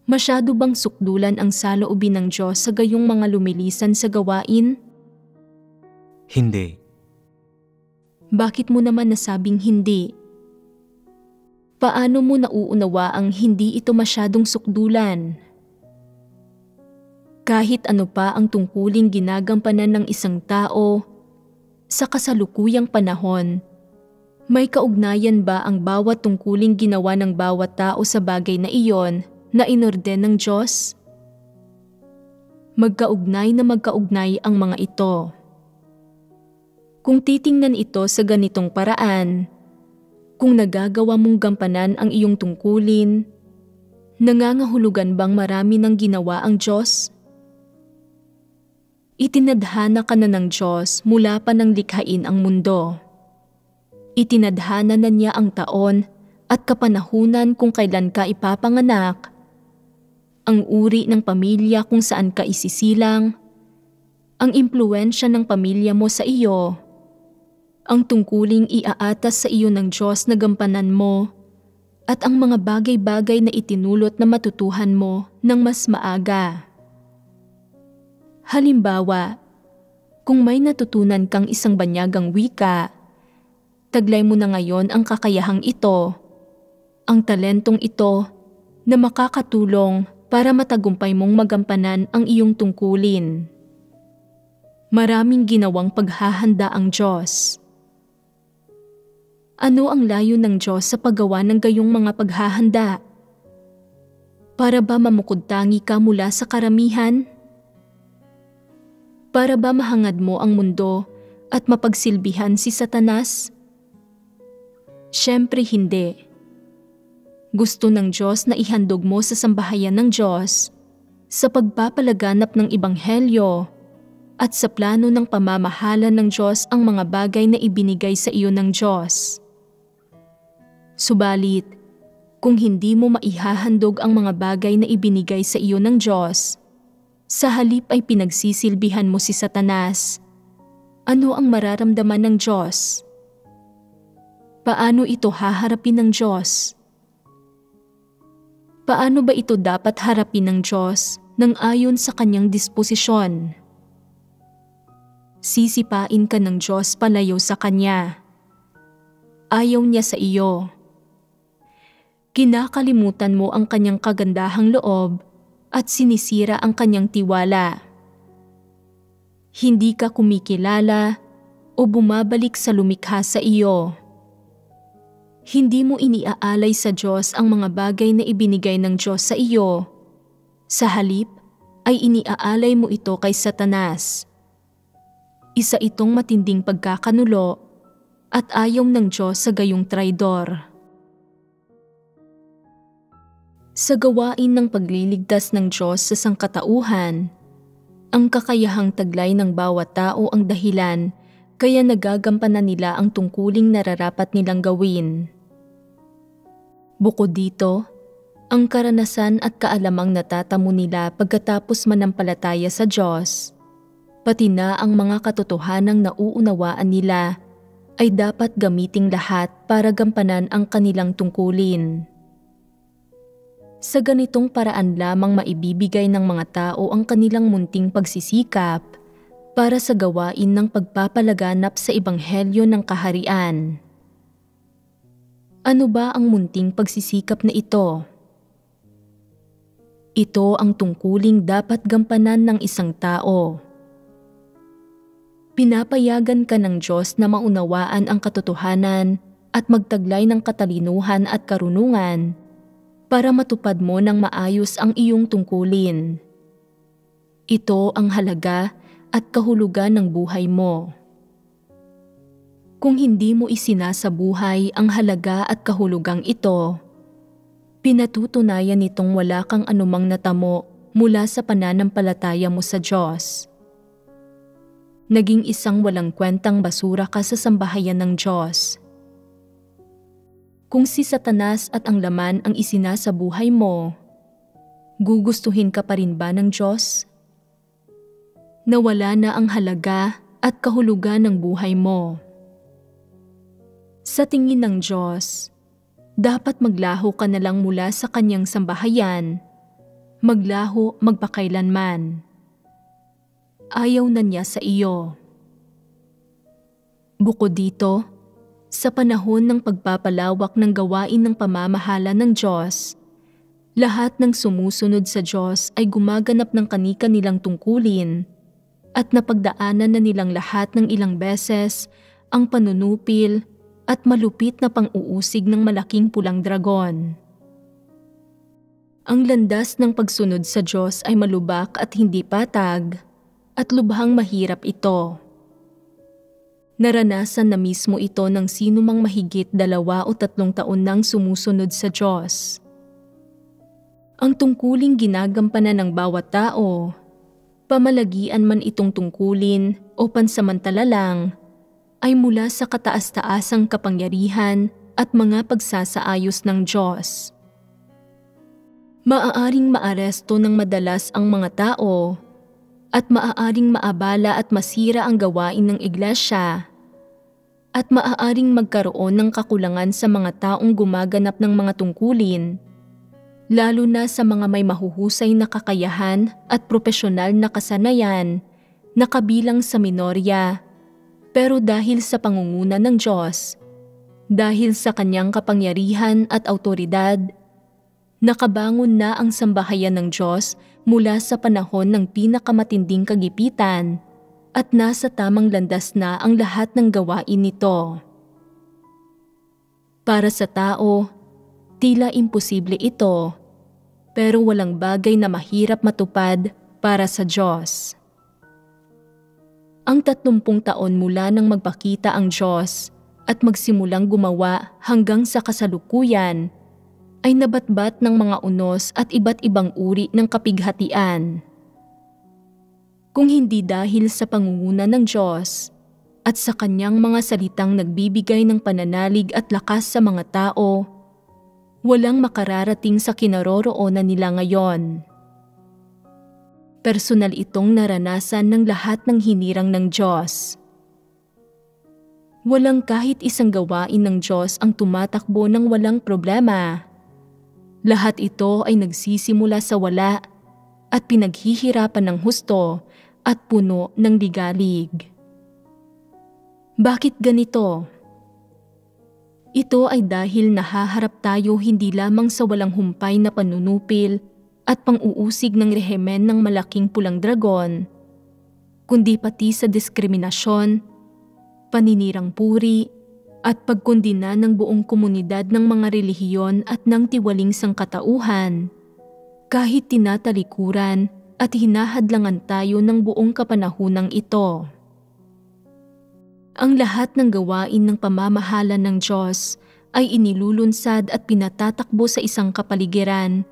A: Masyado bang sukdulan ang saloobin ng Diyos sa gayong mga lumilisan sa gawain?
B: Hindi.
A: Bakit mo naman nasabing hindi? Paano mo nauunawa ang hindi ito masyadong sukdulan? Kahit ano pa ang tungkuling ginagampanan ng isang tao, sa kasalukuyang panahon, may kaugnayan ba ang bawat tungkuling ginawa ng bawat tao sa bagay na iyon na inorden ng Diyos? Magkaugnay na magkaugnay ang mga ito. Kung titingnan ito sa ganitong paraan, kung nagagawa mong gampanan ang iyong tungkulin, nangangahulugan bang marami ng ginawa ang Diyos? Itinadhana ka na ng Diyos mula pa nang likhain ang mundo. Itinadhana na niya ang taon at kapanahunan kung kailan ka ipapanganak, ang uri ng pamilya kung saan ka isisilang, ang impluensya ng pamilya mo sa iyo, ang tungkuling iaatas sa iyo ng Diyos na gampanan mo, at ang mga bagay-bagay na itinulot na matutuhan mo ng mas maaga. Halimbawa, kung may natutunan kang isang banyagang wika, taglay mo na ngayon ang kakayahang ito, ang talentong ito na makakatulong para matagumpay mong magampanan ang iyong tungkulin. Maraming ginawang paghahanda ang Diyos. Ano ang layo ng Diyos sa paggawa ng gayong mga paghahanda? Para ba mamukod-tangi ka mula sa karamihan? Para ba mahangad mo ang mundo at mapagsilbihan si Satanas? Siyempre hindi. Gusto ng Diyos na ihandog mo sa sambahayan ng Diyos, sa pagpapalaganap ng Ebanghelyo, at sa plano ng pamamahala ng Diyos ang mga bagay na ibinigay sa iyo ng Diyos. Subalit, kung hindi mo maihahandog ang mga bagay na ibinigay sa iyo ng Diyos, sa halip ay pinagsisilbihan mo si Satanas, ano ang mararamdaman ng Diyos? Paano ito haharapin ng Diyos? Paano ba ito dapat harapin ng Diyos nang ayon sa kanyang disposisyon? Sisipain ka ng Diyos palayo sa Kanya. Ayaw niya sa iyo. Kinakalimutan mo ang kanyang kagandahang loob at sinisira ang kanyang tiwala. Hindi ka kumikilala o bumabalik sa lumikha sa iyo. Hindi mo iniaalay sa Diyos ang mga bagay na ibinigay ng Diyos sa iyo. Sa halip ay iniaalay mo ito kay Satanas. Isa itong matinding pagkakanulo at ayaw ng Diyos sa gayong traidor. Sa gawain ng pagliligtas ng Diyos sa sangkatauhan, ang kakayahang taglay ng bawat tao ang dahilan kaya nagagampanan nila ang tungkuling nararapat nilang gawin. Bukod dito, ang karanasan at kaalamang natatamo nila pagkatapos manampalataya sa Diyos, pati na ang mga katotohanang nauunawaan nila ay dapat gamiting lahat para gampanan ang kanilang tungkulin. Sa ganitong paraan lamang maibibigay ng mga tao ang kanilang munting pagsisikap para sa gawain ng pagpapalaganap sa ebanghelyo ng kaharian. Ano ba ang munting pagsisikap na ito? Ito ang tungkuling dapat gampanan ng isang tao. Pinapayagan ka ng Diyos na maunawaan ang katotohanan at magtaglay ng katalinuhan at karunungan para matupad mo ng maayos ang iyong tungkulin. Ito ang halaga at kahulugan ng buhay mo. Kung hindi mo isinasabuhay ang halaga at kahulugang ito, pinatutunayan nitong wala kang anumang natamo mula sa pananampalataya mo sa Diyos. Naging isang walang kwentang basura ka sa sambahayan ng Diyos. Kung si Satanas at ang laman ang isinasabuhay mo, gugustuhin ka pa rin ba ng Diyos? Nawala na ang halaga at kahulugan ng buhay mo. Sa tingin ng Diyos, dapat maglaho ka na lang mula sa kanyang sambahayan, maglaho magpakailanman. Ayaw na niya sa iyo. Bukod dito, sa panahon ng pagpapalawak ng gawain ng pamamahala ng Diyos, lahat ng sumusunod sa Diyos ay gumaganap ng kani-kanilang tungkulin at napagdaanan na nilang lahat ng ilang beses ang panunupil at malupit na pang-uusig ng malaking pulang dragon. Ang landas ng pagsunod sa Diyos ay malubak at hindi patag, at lubhang mahirap ito. Naranasan na mismo ito ng sinumang mahigit 2 o 3 taon nang sumusunod sa Diyos. Ang tungkuling ginagampanan ng bawat tao, pamalagian man itong tungkulin o pansamantala lang, ay mula sa kataas-taasang kapangyarihan at mga pagsasaayos ng Diyos. Maaaring maaresto ng madalas ang mga tao at maaaring maabala at masira ang gawain ng iglesia at maaaring magkaroon ng kakulangan sa mga taong gumaganap ng mga tungkulin, lalo na sa mga may mahuhusay na kakayahan at propesyonal na kasanayan na kabilang sa minorya. Pero dahil sa pangunguna ng Diyos, dahil sa kanyang kapangyarihan at awtoridad, nakabangon na ang sambahayan ng Diyos mula sa panahon ng pinakamatinding kagipitan at nasa tamang landas na ang lahat ng gawain nito. Para sa tao, tila imposible ito, pero walang bagay na mahirap matupad para sa Diyos. Ang 30 taon mula nang magpakita ang Diyos at magsimulang gumawa hanggang sa kasalukuyan ay nabatbat ng mga unos at iba't ibang uri ng kapighatian. Kung hindi dahil sa pangunguna ng Diyos at sa kanyang mga salitang nagbibigay ng pananalig at lakas sa mga tao, walang makararating sa kinaroroonan nila ngayon. Personal itong naranasan ng lahat ng hinirang ng Diyos. Walang kahit isang gawain ng Diyos ang tumatakbo ng walang problema. Lahat ito ay nagsisimula sa wala at pinaghihirapan ng husto at puno ng ligalig. Bakit ganito? Ito ay dahil nahaharap tayo hindi lamang sa walang humpay na panunupil at pang-uusig ng rehemen ng malaking pulang dragon, kundi pati sa diskriminasyon, paninirang puri, at pagkondina ng buong komunidad ng mga relihiyon at ng tiwaling sangkatauhan, kahit tinatalikuran at hinahadlangan tayo ng buong kapanahunang ito. Ang lahat ng gawain ng pamamahala ng Diyos ay inilulunsad at pinatatakbo sa isang kapaligiran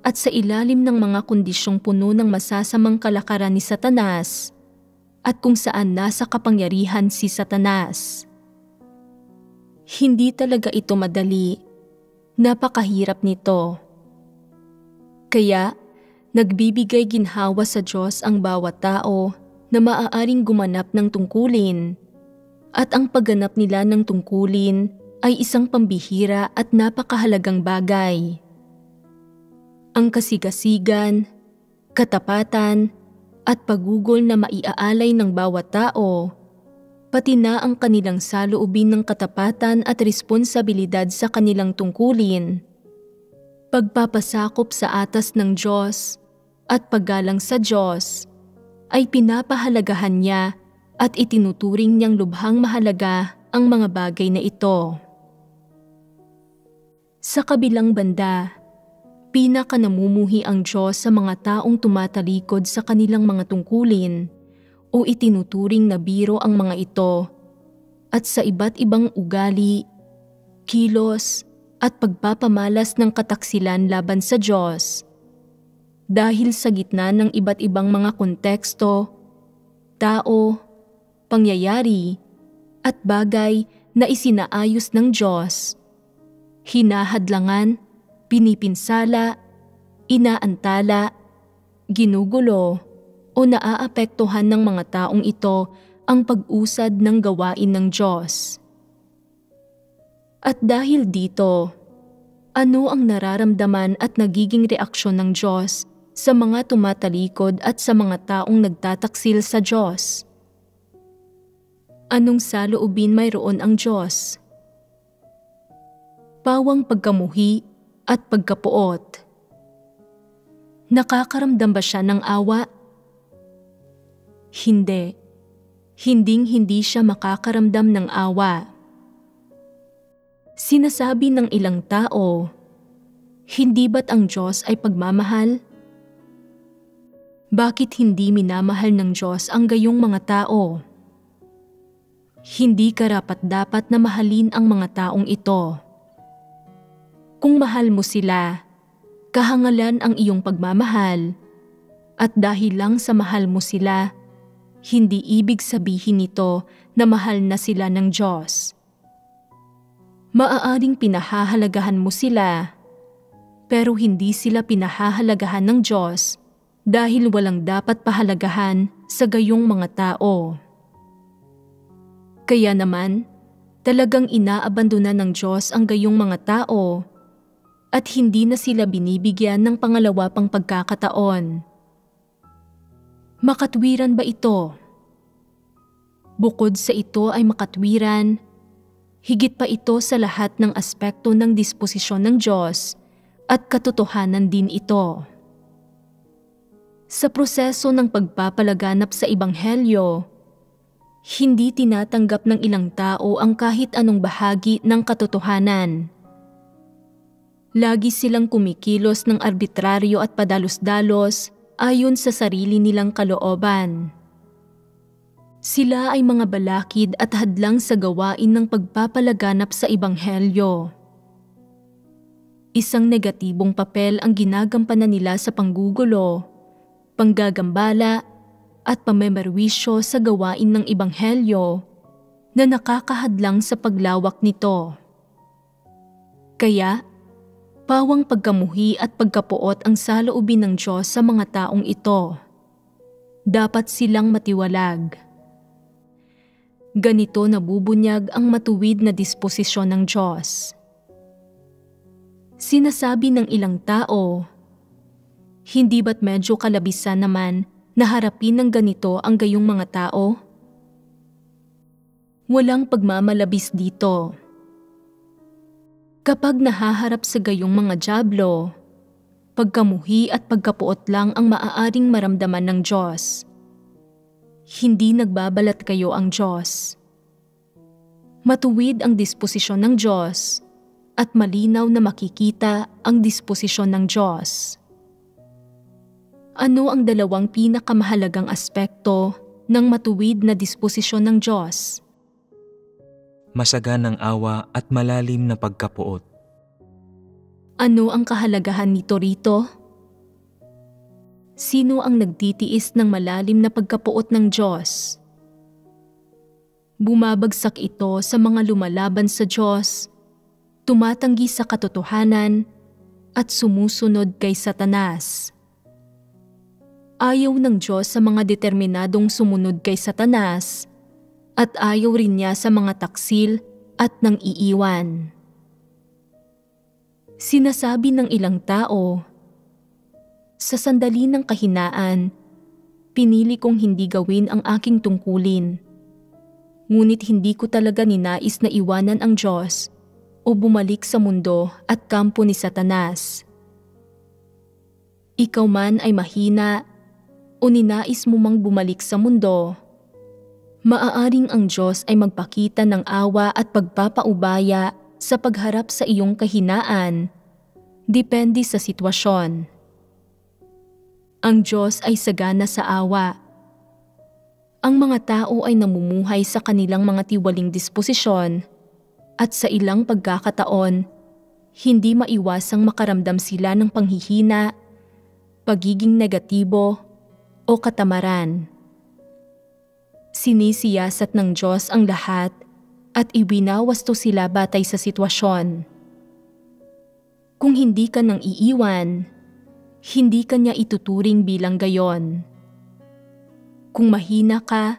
A: at sa ilalim ng mga kondisyong puno ng masasamang kalakaran ni Satanas at kung saan nasa kapangyarihan si Satanas. Hindi talaga ito madali. Napakahirap nito. Kaya, nagbibigay ginhawa sa Diyos ang bawat tao na maaaring gumanap ng tungkulin, at ang pagganap nila ng tungkulin ay isang pambihira at napakahalagang bagay. Ang kasigasigan, katapatan, at pagugol na maiaalay ng bawat tao, pati na ang kanilang saloobin ng katapatan at responsibilidad sa kanilang tungkulin, pagpapasakop sa atas ng Diyos at paggalang sa Diyos ay pinapahalagahan niya at itinuturing niyang lubhang mahalaga ang mga bagay na ito. Sa kabilang banda, pinakanamumuhi ang Diyos sa mga taong tumatalikod sa kanilang mga tungkulin o itinuturing na biro ang mga ito at sa iba't ibang ugali, kilos at pagpapamalas ng kataksilan laban sa Diyos. Dahil sa gitna ng iba't ibang mga konteksto, tao, pangyayari, at bagay na isinaayos ng Diyos, hinahadlangan, pinipinsala, inaantala, ginugulo, o naaapektuhan ng mga taong ito ang pag-usad ng gawain ng Diyos. At dahil dito, ano ang nararamdaman at nagiging reaksyon ng Diyos sa mga tumatalikod at sa mga taong nagtataksil sa Diyos? Anong saloobin mayroon ang Diyos? Pawang pagkamuhi at pagkapuot. Nakakaramdam ba siya ng awa? Hindi. Hinding-hindi siya makakaramdam ng awa. Sinasabi ng ilang tao, hindi ba't ang Diyos ay pagmamahal? Bakit hindi minamahal ng Diyos ang gayong mga tao? Hindi karapat-dapat na mahalin ang mga taong ito. Kung mahal mo sila, kahangalan ang iyong pagmamahal, at dahil lang sa mahal mo sila, hindi ibig sabihin nito na mahal na sila ng Diyos. Maaaring pinahahalagahan mo sila, pero hindi sila pinahahalagahan ng Diyos dahil walang dapat pahalagahan sa gayong mga tao. Kaya naman, talagang inaabandona ng Diyos ang gayong mga tao at hindi na sila binibigyan ng pangalawa pang pagkakataon. Makatwiran ba ito? Bukod sa ito ay makatwiran, higit pa ito sa lahat ng aspekto ng disposisyon ng Diyos at katotohanan din ito. Sa proseso ng pagpapalaganap sa Ebanghelyo, hindi tinatanggap ng ilang tao ang kahit anong bahagi ng katotohanan. Lagi silang kumikilos ng arbitraryo at padalos-dalos ayon sa sarili nilang kalooban. Sila ay mga balakid at hadlang sa gawain ng pagpapalaganap sa Ebanghelyo. Isang negatibong papel ang ginagampanan nila sa panggugulo, panggagambala at pamemerwisyo sa gawain ng Ebanghelyo na nakakahadlang sa paglawak nito. Kaya, pawang pagkamuhi at pagkapuot ang saloobin ng Diyos sa mga taong ito. Dapat silang matiwalag. Ganito nabubunyag ang matuwid na disposisyon ng Diyos. Sinasabi ng ilang tao, hindi ba't medyo kalabisan naman na harapin ng ganito ang gayong mga tao? Walang pagmamalabis dito. Kapag nahaharap sa gayong mga dyablo, pagkamuhi at pagkapuot lang ang maaaring maramdaman ng Diyos. Hindi nagbabalat kayo ang Diyos. Matuwid ang disposisyon ng Diyos at malinaw na makikita ang disposisyon ng Diyos. Ano ang dalawang pinakamahalagang aspekto ng matuwid na disposisyon ng Diyos?
B: Masaganang awa at malalim na pagkapuot.
A: Ano ang kahalagahan nito rito? Sino ang nagtitiis ng malalim na pagkapuot ng Diyos? Bumabagsak ito sa mga lumalaban sa Diyos, tumatanggi sa katotohanan, at sumusunod kay Satanas. Ayaw ng Diyos sa mga determinadong sumunod kay Satanas, at ayaw rin niya sa mga taksil at nang iiwan. Sinasabi ng ilang tao, sa sandali ng kahinaan, pinili kong hindi gawin ang aking tungkulin. Ngunit hindi ko talaga ninais na iwanan ang Diyos o bumalik sa mundo at kampo ni Satanas. Ikaw man ay mahina o ninais mo mang bumalik sa mundo, maaaring ang Diyos ay magpakita ng awa at pagpapaubaya sa pagharap sa iyong kahinaan, depende sa sitwasyon. Ang Diyos ay sagana sa awa. Ang mga tao ay namumuhay sa kanilang mga tiwaling disposisyon at sa ilang pagkakataon, hindi maiwasang makaramdam sila ng panghihina, pagiging negatibo o katamaran. Sinisiyasat ng Diyos ang lahat at ibinawasto sila batay sa sitwasyon. Kung hindi ka nang iiwan, hindi ka niya ituturing bilang gayon. Kung mahina ka,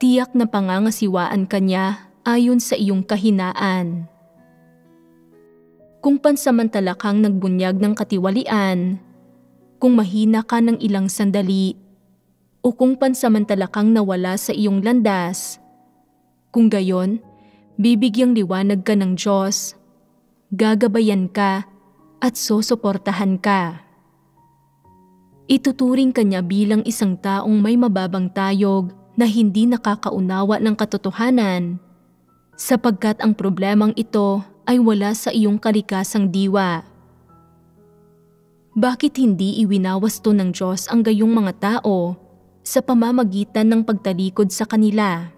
A: tiyak na pangangasiwaan ka niya ayon sa iyong kahinaan. Kung pansamantala kang nagbunyag ng katiwalian, kung mahina ka ng ilang sandali, o kung pansamantala kang nawala sa iyong landas, kung gayon, bibigyang liwanag ka ng Diyos, gagabayan ka at susuportahan ka. Ituturing ka niya bilang isang taong may mababang tayog na hindi nakakaunawa ng katotohanan, sapagkat ang problemang ito ay wala sa iyong kalikasang diwa. Bakit hindi iwinawasto ng Diyos ang gayong mga tao sa pamamagitan ng pagtalikod sa kanila?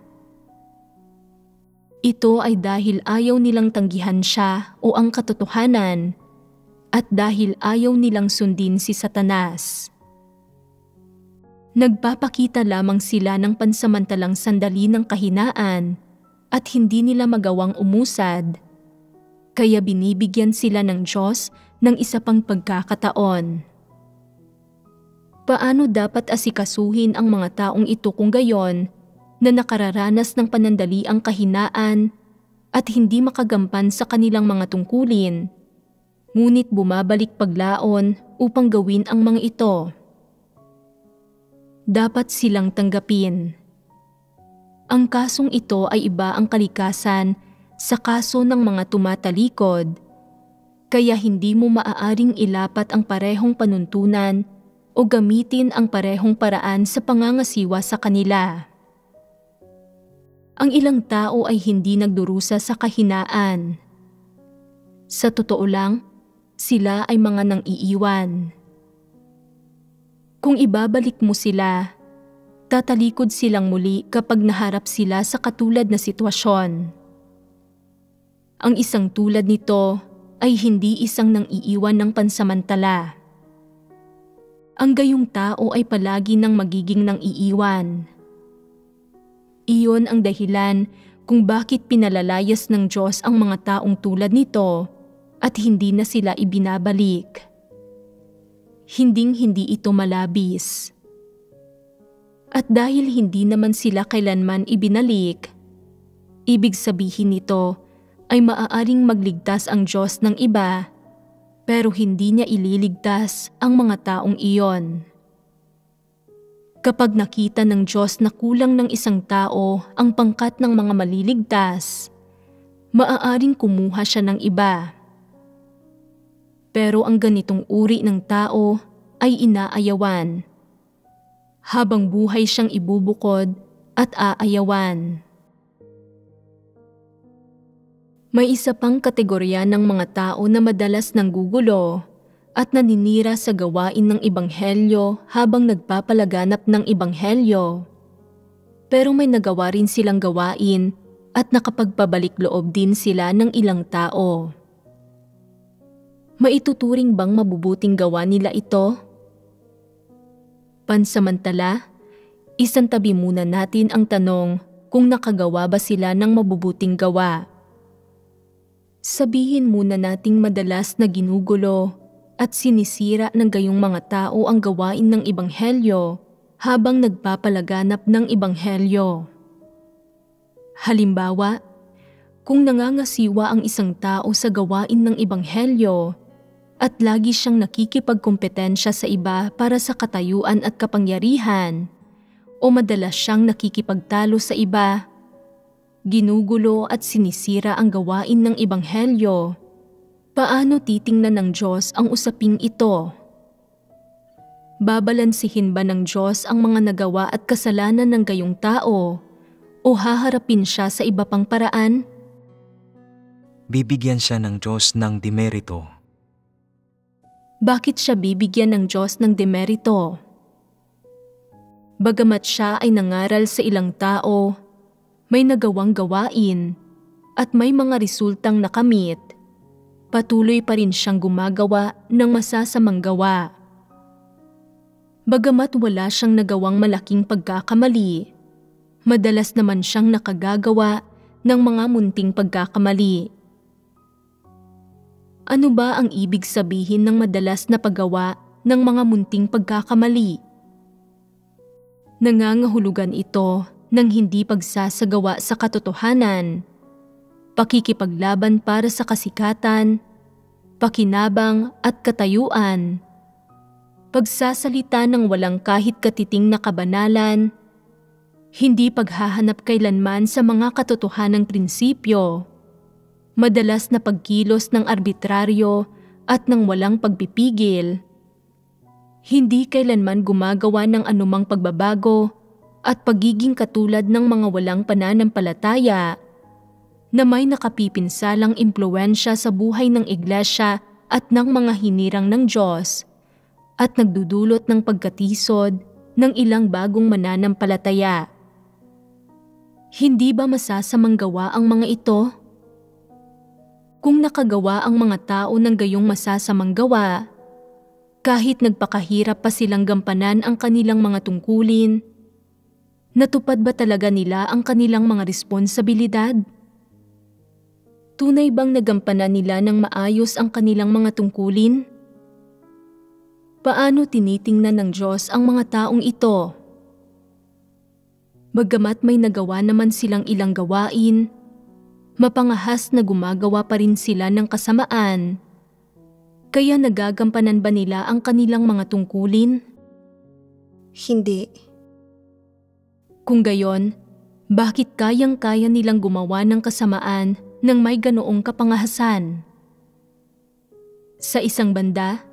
A: Ito ay dahil ayaw nilang tanggihan siya o ang katotohanan, at dahil ayaw nilang sundin si Satanas. Nagpapakita lamang sila ng pansamantalang sandali ng kahinaan at hindi nila magawang umusad, kaya binibigyan sila ng Diyos ng isa pang pagkakataon. Paano dapat asikasuhin ang mga taong ito kung gayon na nakararanas ng panandaliang kahinaan at hindi makagampan sa kanilang mga tungkulin, ngunit bumabalik paglaon upang gawin ang mga ito? Dapat silang tanggapin. Ang kasong ito ay iba ang kalikasan sa kaso ng mga tumatalikod, kaya hindi mo maaaring ilapat ang parehong panuntunan o gamitin ang parehong paraan sa pangangasiwa sa kanila. Ang ilang tao ay hindi nagdurusa sa kahinaan. Sa totoo lang, sila ay mga nang iiwan. Kung ibabalik mo sila, tatalikod silang muli kapag naharap sila sa katulad na sitwasyon. Ang isang tulad nito ay hindi isang nang iiwan ng pansamantala. Ang gayong tao ay palagi nang magiging nang iiwan. Iyon ang dahilan kung bakit pinalalayas ng Diyos ang mga taong tulad nito at hindi na sila ibinabalik. Hinding-hindi ito malabis. At dahil hindi naman sila kailanman ibinalik, ibig sabihin nito ay maaaring magligtas ang Diyos ng iba, pero hindi niya ililigtas ang mga taong iyon. Kapag nakita ng Diyos na kulang ng isang tao ang pangkat ng mga maliligtas, maaaring kumuha siya ng iba. Pero ang ganitong uri ng tao ay inaayawan. Habang buhay siyang ibubukod at aayawan. May isa pang kategorya ng mga tao na madalas nanggugulo at naninira sa gawain ng ebanghelyo habang nagpapalaganap ng ebanghelyo. Pero may nagawa rin silang gawain at nakapagpabalik loob din sila ng ilang tao. Maituturing bang mabubuting gawa nila ito? Pansamantala, isantabi muna natin ang tanong kung nakagawa ba sila ng mabubuting gawa. Sabihin muna nating madalas na ginugulo at sinisira ng gayong mga tao ang gawain ng Ebanghelyo habang nagpapalaganap ng Ebanghelyo. Halimbawa, kung nangangasiwa ang isang tao sa gawain ng Ebanghelyo at lagi siyang nakikipagkompetensya sa iba para sa katayuan at kapangyarihan, o madalas siyang nakikipagtalo sa iba, ginugulo at sinisira ang gawain ng Ebanghelyo, paano titingnan ng Diyos ang usaping ito? Babalansihin ba ng Diyos ang mga nagawa at kasalanan ng gayong tao o haharapin siya sa iba pang paraan?
B: Bibigyan siya ng Diyos ng demerito.
A: Bakit siya bibigyan ng Diyos ng demerito? Bagamat siya ay nangaral sa ilang tao, may nagawang gawain, at may mga resultang nakamit, patuloy pa rin siyang gumagawa ng masasamang gawa. Bagamat wala siyang nagawang malaking pagkakamali, madalas naman siyang nakagagawa ng mga munting pagkakamali. Ano ba ang ibig sabihin ng madalas na paggawa ng mga munting pagkakamali? Nangangahulugan ito ng hindi pagsasagawa sa katotohanan, pakikipaglaban para sa kasikatan, pakinabang at katayuan, pagsasalita ng walang kahit katiting na kabanalan, hindi paghahanap kailanman sa mga katotohanang prinsipyo, madalas na pagkilos ng arbitraryo at ng walang pagpipigil, hindi kailanman gumagawa ng anumang pagbabago at pagiging katulad ng mga walang pananampalataya na may nakapipinsalang impluwensya sa buhay ng iglesia at ng mga hinirang ng Diyos at nagdudulot ng pagkatisod ng ilang bagong mananampalataya. Hindi ba masasamang gawa ang mga ito? Kung nakagawa ang mga tao ng gayong masasamang gawa, kahit nagpakahirap pa silang gampanan ang kanilang mga tungkulin, natupad ba talaga nila ang kanilang mga responsibilidad? Tunay bang nagampanan nila ng maayos ang kanilang mga tungkulin? Paano tinitingnan ng Diyos ang mga taong ito? Bagamat may nagawa naman silang ilang gawain, mapangahas na gumagawa pa rin sila ng kasamaan. Kaya nagagampanan ba nila ang kanilang mga tungkulin?
C: Hindi.
A: Kung gayon, bakit kayang-kaya nilang gumawa ng kasamaan nang may ganoong kapangahasan? Sa isang banda,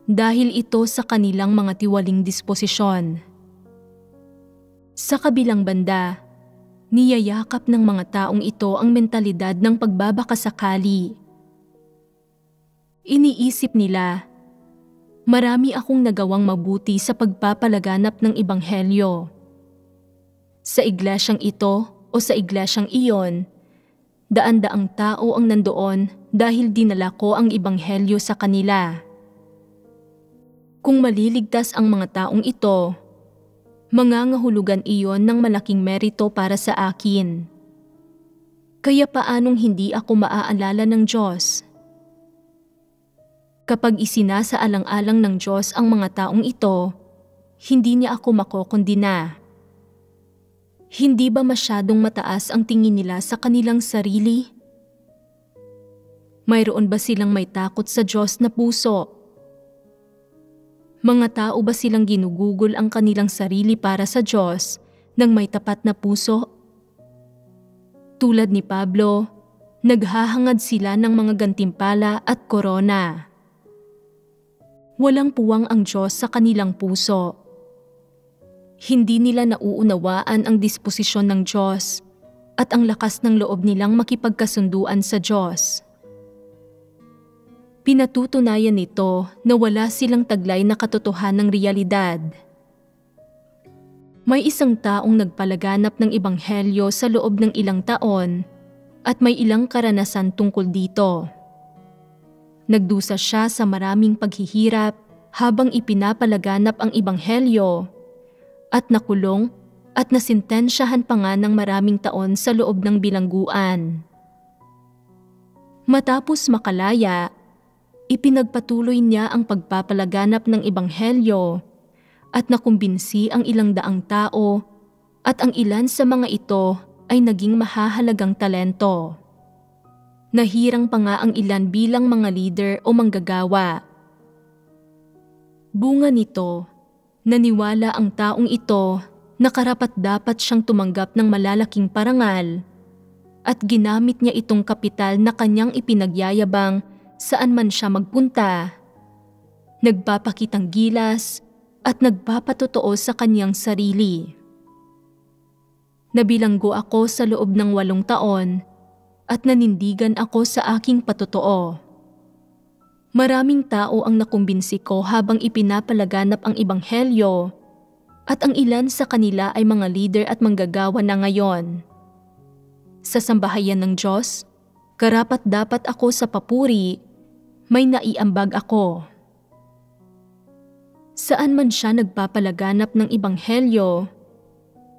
A: dahil ito sa kanilang mga tiwaling disposisyon. Sa kabilang banda, niyayakap ng mga taong ito ang mentalidad ng pagbabakasakali. Iniisip nila, marami akong nagawang mabuti sa pagpapalaganap ng Ebanghelyo. Sa iglesyang ito o sa iglesyang iyon, daan-daang tao ang nandoon dahil dinala ko ang Ebanghelyo sa kanila. Kung maliligtas ang mga taong ito, mangangahulugan iyon ng malaking merito para sa akin. Kaya paanong hindi ako maaalala ng Diyos? Kapag isinasaalang-alang ng Diyos ang mga taong ito, hindi niya ako makokondina. Hindi ba masyadong mataas ang tingin nila sa kanilang sarili? Mayroon ba silang may takot sa Diyos na puso? Mga tao ba silang ginugugol ang kanilang sarili para sa Diyos ng may tapat na puso? Tulad ni Pablo, naghahangad sila ng mga gantimpala at korona. Walang puwang ang Diyos sa kanilang puso. Hindi nila nauunawaan ang disposisyon ng Diyos at ang lakas ng loob nilang makipagkasunduan sa Diyos. Pinatutunayan nito na wala silang taglay na katotohanang realidad. May isang taong nagpalaganap ng Ebanghelyo sa loob ng ilang taon at may ilang karanasan tungkol dito. Nagdusa siya sa maraming paghihirap habang ipinapalaganap ang Ebanghelyo at nakulong at nasintensyahan pa nga ng maraming taon sa loob ng bilangguan. Matapos makalaya, ipinagpatuloy niya ang pagpapalaganap ng ebanghelyo at nakumbinsi ang ilang daang tao at ang ilan sa mga ito ay naging mahahalagang talento. Nahirang pa nga ang ilan bilang mga leader o manggagawa. Bunga nito, naniwala ang taong ito na karapat-dapat siyang tumanggap ng malalaking parangal at ginamit niya itong kapital na kanyang ipinagyayabang saan man siya magpunta. Nagpapakitang gilas at nagpapatotoo sa kanyang sarili. Nabilanggo ako sa loob ng 8 taon at nanindigan ako sa aking patotoo. Maraming tao ang nakumbinsi ko habang ipinapalaganap ang ebanghelyo at ang ilan sa kanila ay mga leader at manggagawa na ngayon. Sa sambahayan ng Diyos, karapat-dapat ako sa papuri, may naiambag ako. Saan man siya nagpapalaganap ng ebanghelyo,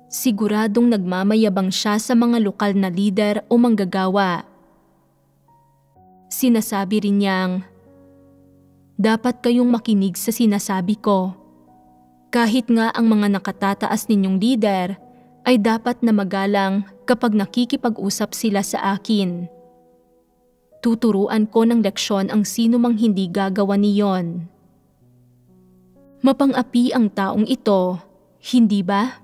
A: siguradong nagmamayabang siya sa mga lokal na lider o manggagawa. Sinasabi rin niyang, "Dapat kayong makinig sa sinasabi ko. Kahit nga ang mga nakatataas ninyong lider ay dapat na magalang kapag nakikipag-usap sila sa akin. Tuturuan ko ng leksyon ang sino mang hindi gagawa niyon." Mapang-api ang taong ito, hindi ba?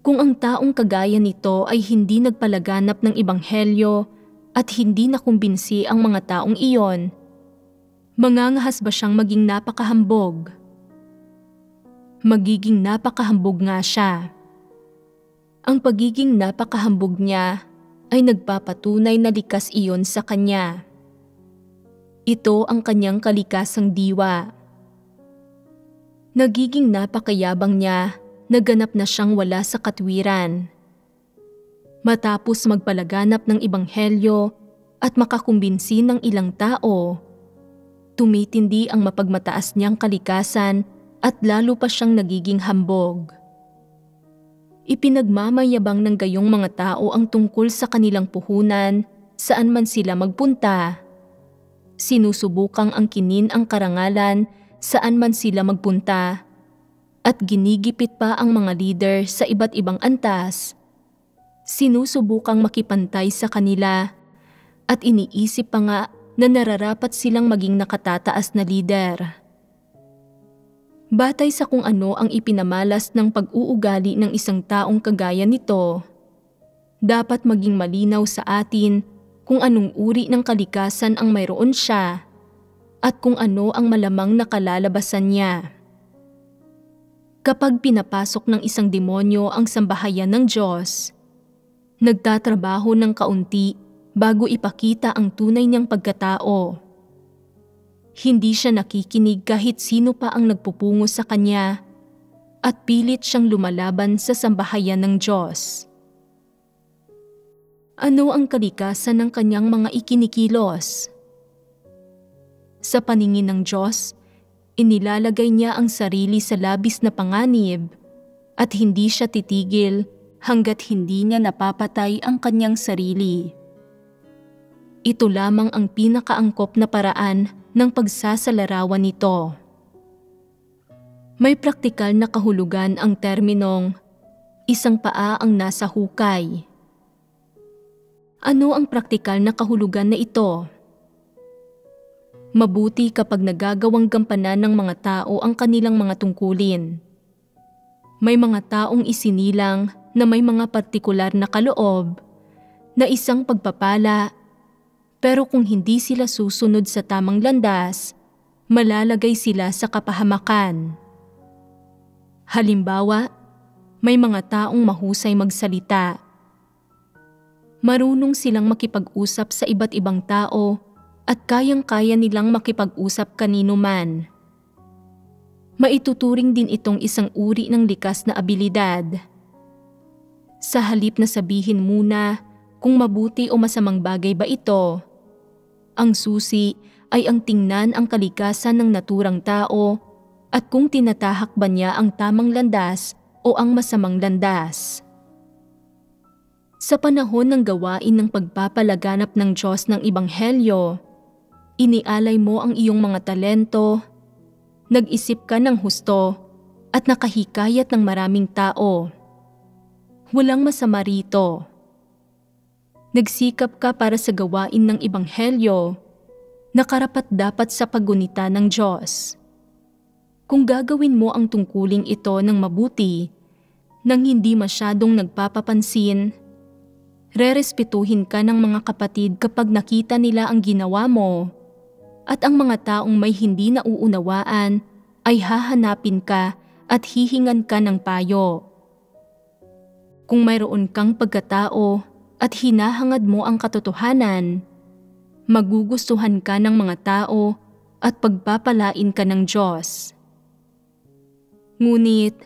A: Kung ang taong kagaya nito ay hindi nagpalaganap ng ebanghelyo at hindi nakumbinsi ang mga taong iyon, mangangahas ba siyang maging napakahambog? Magiging napakahambog nga siya. Ang pagiging napakahambog niya ay nagpapatunay na likas iyon sa kanya. Ito ang kanyang kalikasang diwa. Nagiging napakayabang niya na ganap na siyang wala sa katwiran. Matapos magpalaganap ng ebanghelyo at makakumbinsi ng ilang tao, tumitindi ang mapagmataas niyang kalikasan at lalo pa siyang nagiging hambog. Ipinagmamayabang ng gayong mga tao ang tungkol sa kanilang puhunan saan man sila magpunta. Sinusubukang angkinin ang karangalan saan man sila magpunta at ginigipit pa ang mga leader sa iba't ibang antas. Sinusubukang makipantay sa kanila at iniisip pa nga na nararapat silang maging nakatataas na leader. Batay sa kung ano ang ipinamalas ng pag-uugali ng isang taong kagaya nito, dapat maging malinaw sa atin kung anong uri ng kalikasan ang mayroon siya at kung ano ang malamang nakalalabasan niya. Kapag pinapasok ng isang demonyo ang sambahayan ng Diyos, nagtatrabaho ng kaunti bago ipakita ang tunay niyang pagkatao. Hindi siya nakikinig kahit sino pa ang nagpupungo sa kanya at pilit siyang lumalaban sa sambahayan ng Diyos. Ano ang kalikasan ng kanyang mga ikinikilos? Sa paningin ng Diyos, inilalagay niya ang sarili sa labis na panganib at hindi siya titigil hanggat hindi niya napapatay ang kanyang sarili. Ito lamang ang pinakaangkop na paraan ng pagsasalarawan nito. May praktikal na kahulugan ang terminong isang paa ang nasa hukay. Ano ang praktikal na kahulugan na ito? Mabuti kapag nagagawang gampanan ng mga tao ang kanilang mga tungkulin. May mga taong isinilang na may mga partikular na kaloob na isang pagpapala, pero kung hindi sila susunod sa tamang landas, malalagay sila sa kapahamakan. Halimbawa, may mga taong mahusay magsalita. Marunong silang makipag-usap sa iba't ibang tao at kayang-kaya nilang makipag-usap kanino man. Maituturing din itong isang uri ng likas na abilidad. Sa halip na sabihin muna kung mabuti o masamang bagay ba ito, ang susi ay ang tingnan ang kalikasan ng naturang tao at kung tinatahak ba niya ang tamang landas o ang masamang landas. Sa panahon ng gawain ng pagpapalaganap ng Diyos ng Ebanghelyo, inialay mo ang iyong mga talento, nag-isip ka ng husto at nakahikayat ng maraming tao. Walang masama rito. Nagsikap ka para sa gawain ng Ebanghelyo na karapat-dapat sa paggunita ng Diyos. Kung gagawin mo ang tungkuling ito ng mabuti, nang hindi masyadong nagpapapansin, rerespetuhin ka ng mga kapatid kapag nakita nila ang ginawa mo, at ang mga taong may hindi nauunawaan ay hahanapin ka at hihingan ka ng payo. Kung mayroon kang pagkatao at hinahangad mo ang katotohanan, magugustuhan ka ng mga tao at pagpapalain ka ng Diyos. Ngunit,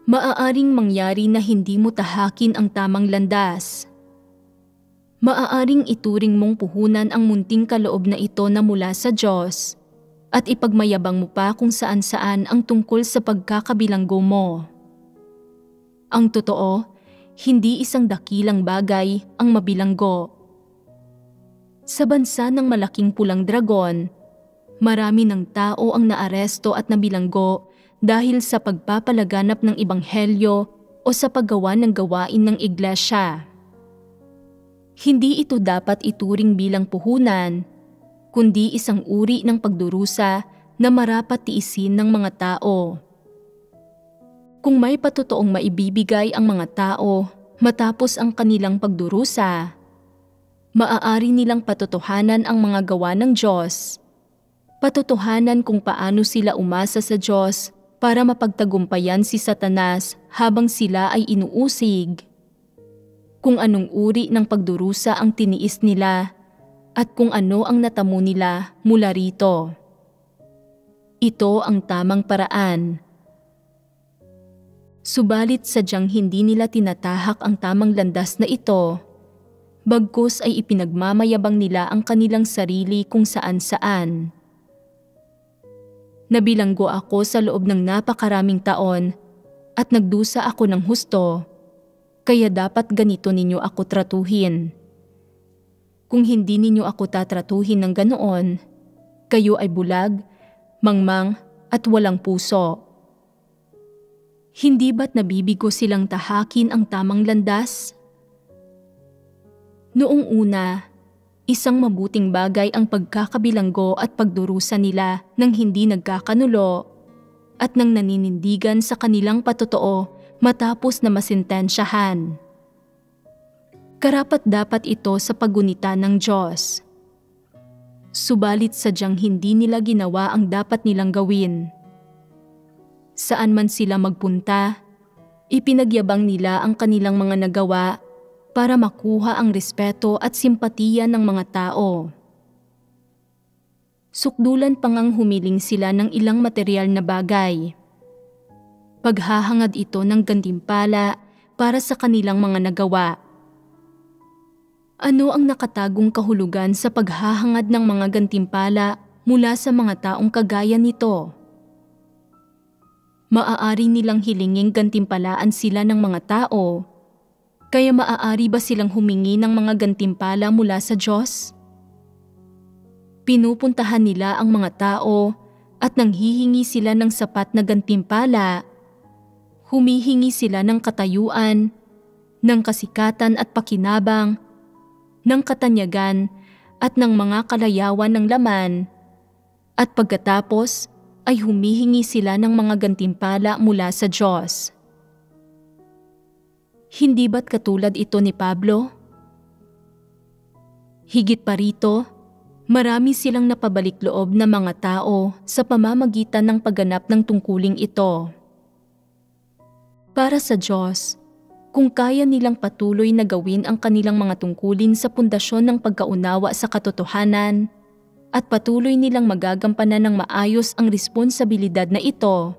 A: maaaring mangyari na hindi mo tahakin ang tamang landas. Maaaring ituring mong puhunan ang munting kaloob na ito na mula sa Diyos at ipagmayabang mo pa kung saan-saan ang tungkol sa pagkakabilanggo mo. Ang totoo, hindi isang dakilang bagay ang mabilanggo. Sa bansa ng malaking pulang dragon, marami ng tao ang naaresto at nabilanggo dahil sa pagpapalaganap ng Ebanghelyo o sa paggawa ng gawain ng iglesia. Hindi ito dapat ituring bilang puhunan, kundi isang uri ng pagdurusa na marapat tiisin ng mga tao. Kung may patotoong maibibigay ang mga tao matapos ang kanilang pagdurusa, maaari nilang patotohanan ang mga gawa ng Diyos, patotohanan kung paano sila umasa sa Diyos para mapagtagumpayan si Satanas habang sila ay inuusig, kung anong uri ng pagdurusa ang tiniis nila at kung ano ang natamo nila mula rito. Ito ang tamang paraan. Subalit sadyang hindi nila tinatahak ang tamang landas na ito, bagkus ay ipinagmamayabang nila ang kanilang sarili kung saan-saan. Nabilanggo ako sa loob ng napakaraming taon at nagdusa ako ng husto, kaya dapat ganito ninyo ako tratuhin. Kung hindi ninyo ako tatratuhin ng ganoon, kayo ay bulag, mangmang at walang puso. Hindi ba't nabibigo silang tahakin ang tamang landas? Noong una, isang mabuting bagay ang pagkakabilanggo at pagdurusa nila nang hindi nagkakanulo at nang naninindigan sa kanilang patotoo matapos na masintensyahan. Karapat-dapat ito sa paggunita ng Diyos. Subalit sadyang hindi nila ginawa ang dapat nilang gawin. Saan man sila magpunta, ipinagyabang nila ang kanilang mga nagawa para makuha ang respeto at simpatiya ng mga tao. Sukdulan pa ngang humiling sila ng ilang material na bagay. Paghahangad ito ng gantimpala para sa kanilang mga nagawa. Ano ang nakatagong kahulugan sa paghahangad ng mga gantimpala mula sa mga taong kagaya nito? Maaari nilang hilinging gantimpalaan sila ng mga tao, kaya maaari ba silang humingi ng mga gantimpala mula sa Diyos? Pinupuntahan nila ang mga tao at nanghihingi sila ng sapat na gantimpala. Humihingi sila ng katayuan, ng kasikatan at pakinabang, ng katanyagan at ng mga kalayawan ng laman, at pagkatapos ay humihingi sila ng mga gantimpala mula sa Diyos. Hindi ba't katulad ito ni Pablo? Higit pa rito, marami silang napabalik loob na mga tao sa pamamagitan ng pagganap ng tungkuling ito. Para sa Diyos, kung kaya nilang patuloy na gawin ang kanilang mga tungkulin sa pundasyon ng pagkaunawa sa katotohanan at patuloy nilang magagampanan ng maayos ang responsibilidad na ito,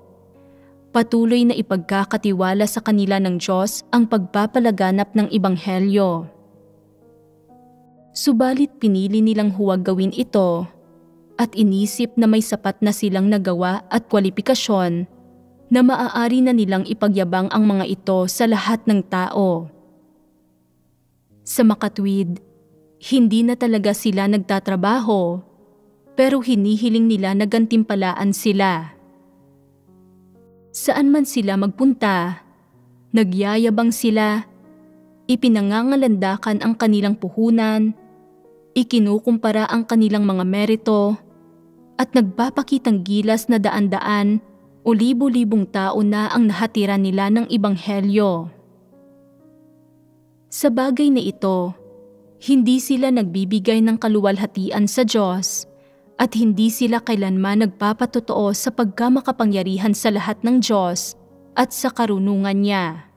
A: patuloy na ipagkakatiwala sa kanila ng Diyos ang pagpapalaganap ng Ebanghelyo. Subalit pinili nilang huwag gawin ito at inisip na may sapat na silang nagawa at kwalipikasyon na maaari na nilang ipagyabang ang mga ito sa lahat ng tao. Sa makatwid, hindi na talaga sila nagtatrabaho, pero hinihiling nila na gantimpalaan sila. Saan man sila magpunta, nagyayabang sila, ipinangangalandakan ang kanilang puhunan, ikinukumpara ang kanilang mga merito, at nagpapakitang gilas na daan-daan o libo-libong tao na ang nahatiran nila ng ebanghelyo. Sa bagay na ito, hindi sila nagbibigay ng kaluwalhatian sa Diyos at hindi sila kailanman nagpapatotoo sa pagkamakapangyarihan sa lahat ng Diyos at sa karunungan niya.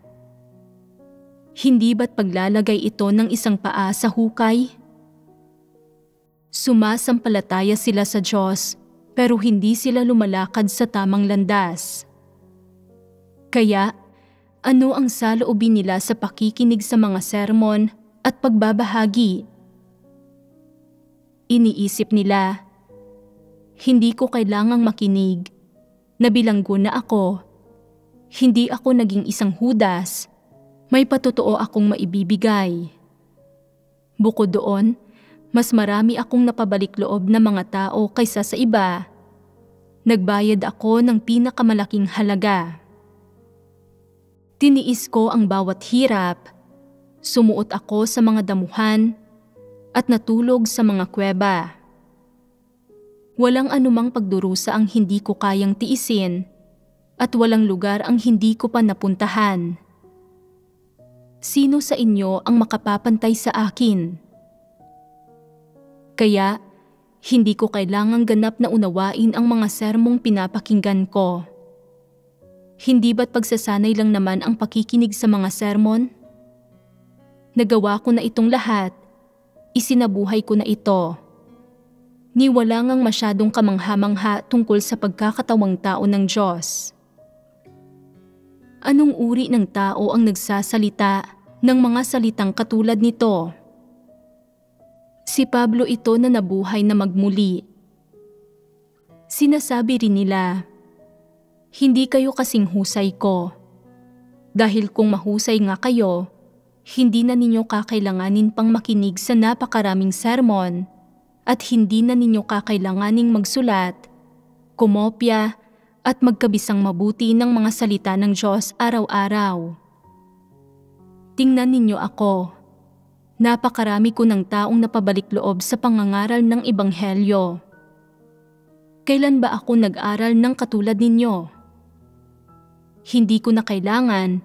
A: Hindi ba't paglalagay ito ng isang paa sa hukay? Sumasampalataya sila sa Diyos pero hindi sila lumalakad sa tamang landas. Kaya, ano ang saloobin nila sa pakikinig sa mga sermon at pagbabahagi? Iniisip nila, hindi ko kailangang makinig, nabilanggo na ako, hindi ako naging isang Judas, may patotoo akong maibibigay. Bukod doon, mas marami akong napabalik loob na mga tao kaysa sa iba. Nagbayad ako ng pinakamalaking halaga. Tiniis ko ang bawat hirap, sumuot ako sa mga damuhan, at natulog sa mga kuweba. Walang anumang pagdurusa ang hindi ko kayang tiisin, at walang lugar ang hindi ko pa napuntahan. Sino sa inyo ang makapapantay sa akin? Kaya, hindi ko kailangang ganap na unawain ang mga sermong pinapakinggan ko. Hindi ba't pagsasanay lang naman ang pakikinig sa mga sermon? Nagawa ko na itong lahat, isinabuhay ko na ito. Ni wala ngang masyadong kamangha-mangha tungkol sa pagkakatawang tao ng Diyos. Anong uri ng tao ang nagsasalita ng mga salitang katulad nito? Si Pablo ito na nabuhay na magmuli. Sinasabi rin nila, hindi kayo kasing husay ko. Dahil kung mahusay nga kayo, hindi na ninyo kakailanganin pang makinig sa napakaraming sermon at hindi na ninyo kakailanganing magsulat, kumopya at magkabisang mabuti ng mga salita ng Diyos araw-araw. Tingnan ninyo ako. Napakarami ko ng taong napabalik loob sa pangangaral ng ebanghelyo. Kailan ba ako nag-aral ng katulad ninyo? Hindi ko na kailangan,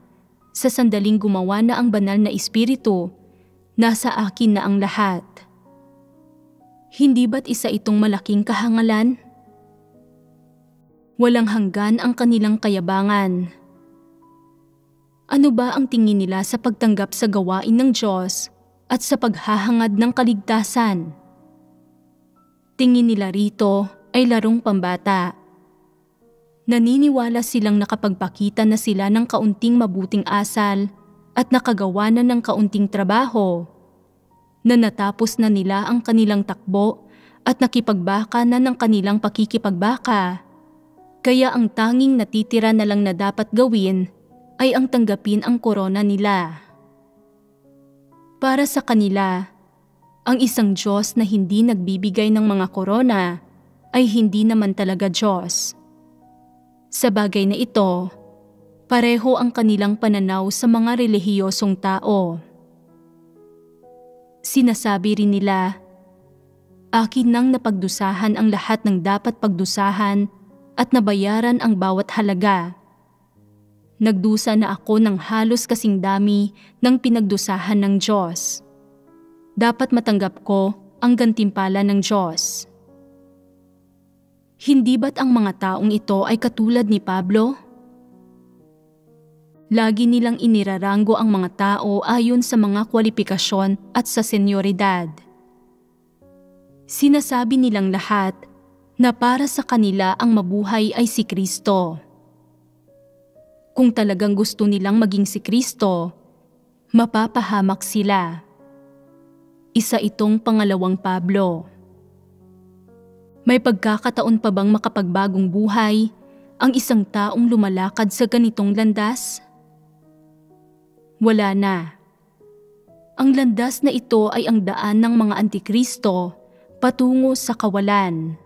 A: sa sandaling gumawa na ang banal na espiritu, nasa akin na ang lahat. Hindi ba't isa itong malaking kahangalan? Walang hanggan ang kanilang kayabangan. Ano ba ang tingin nila sa pagtanggap sa gawain ng Diyos at sa paghahangad ng kaligtasan? Tingin nila rito ay larong pambata. Naniniwala silang nakapagpakita na sila ng kaunting mabuting asal at nakagawa na ng kaunting trabaho, na natapos na nila ang kanilang takbo at nakipagbaka na ng kanilang pakikipagbaka. Kaya ang tanging natitira na lang na dapat gawin ay ang tanggapin ang korona nila. Para sa kanila, ang isang Diyos na hindi nagbibigay ng mga korona ay hindi naman talaga Diyos. Sa bagay na ito, pareho ang kanilang pananaw sa mga relihiyosong tao. Sinasabi rin nila, akin nang napagdusahan ang lahat ng dapat pagdusahan at nabayaran ang bawat halaga. Nagdusa na ako ng halos kasing dami ng pinagdusahan ng Diyos. Dapat matanggap ko ang gantimpala ng Diyos. Hindi ba't ang mga taong ito ay katulad ni Pablo? Lagi nilang iniraranggo ang mga tao ayon sa mga kwalipikasyon at sa senyoridad. Sinasabi nilang lahat na para sa kanila ang mabuhay ay si Kristo. Kung talagang gusto nilang maging si Kristo, mapapahamak sila. Isa itong pangalawang Pablo. May pagkakataon pa bang makapagbagong buhay ang isang taong lumalakad sa ganitong landas? Wala na. Ang landas na ito ay ang daan ng mga antikristo patungo sa kawalan.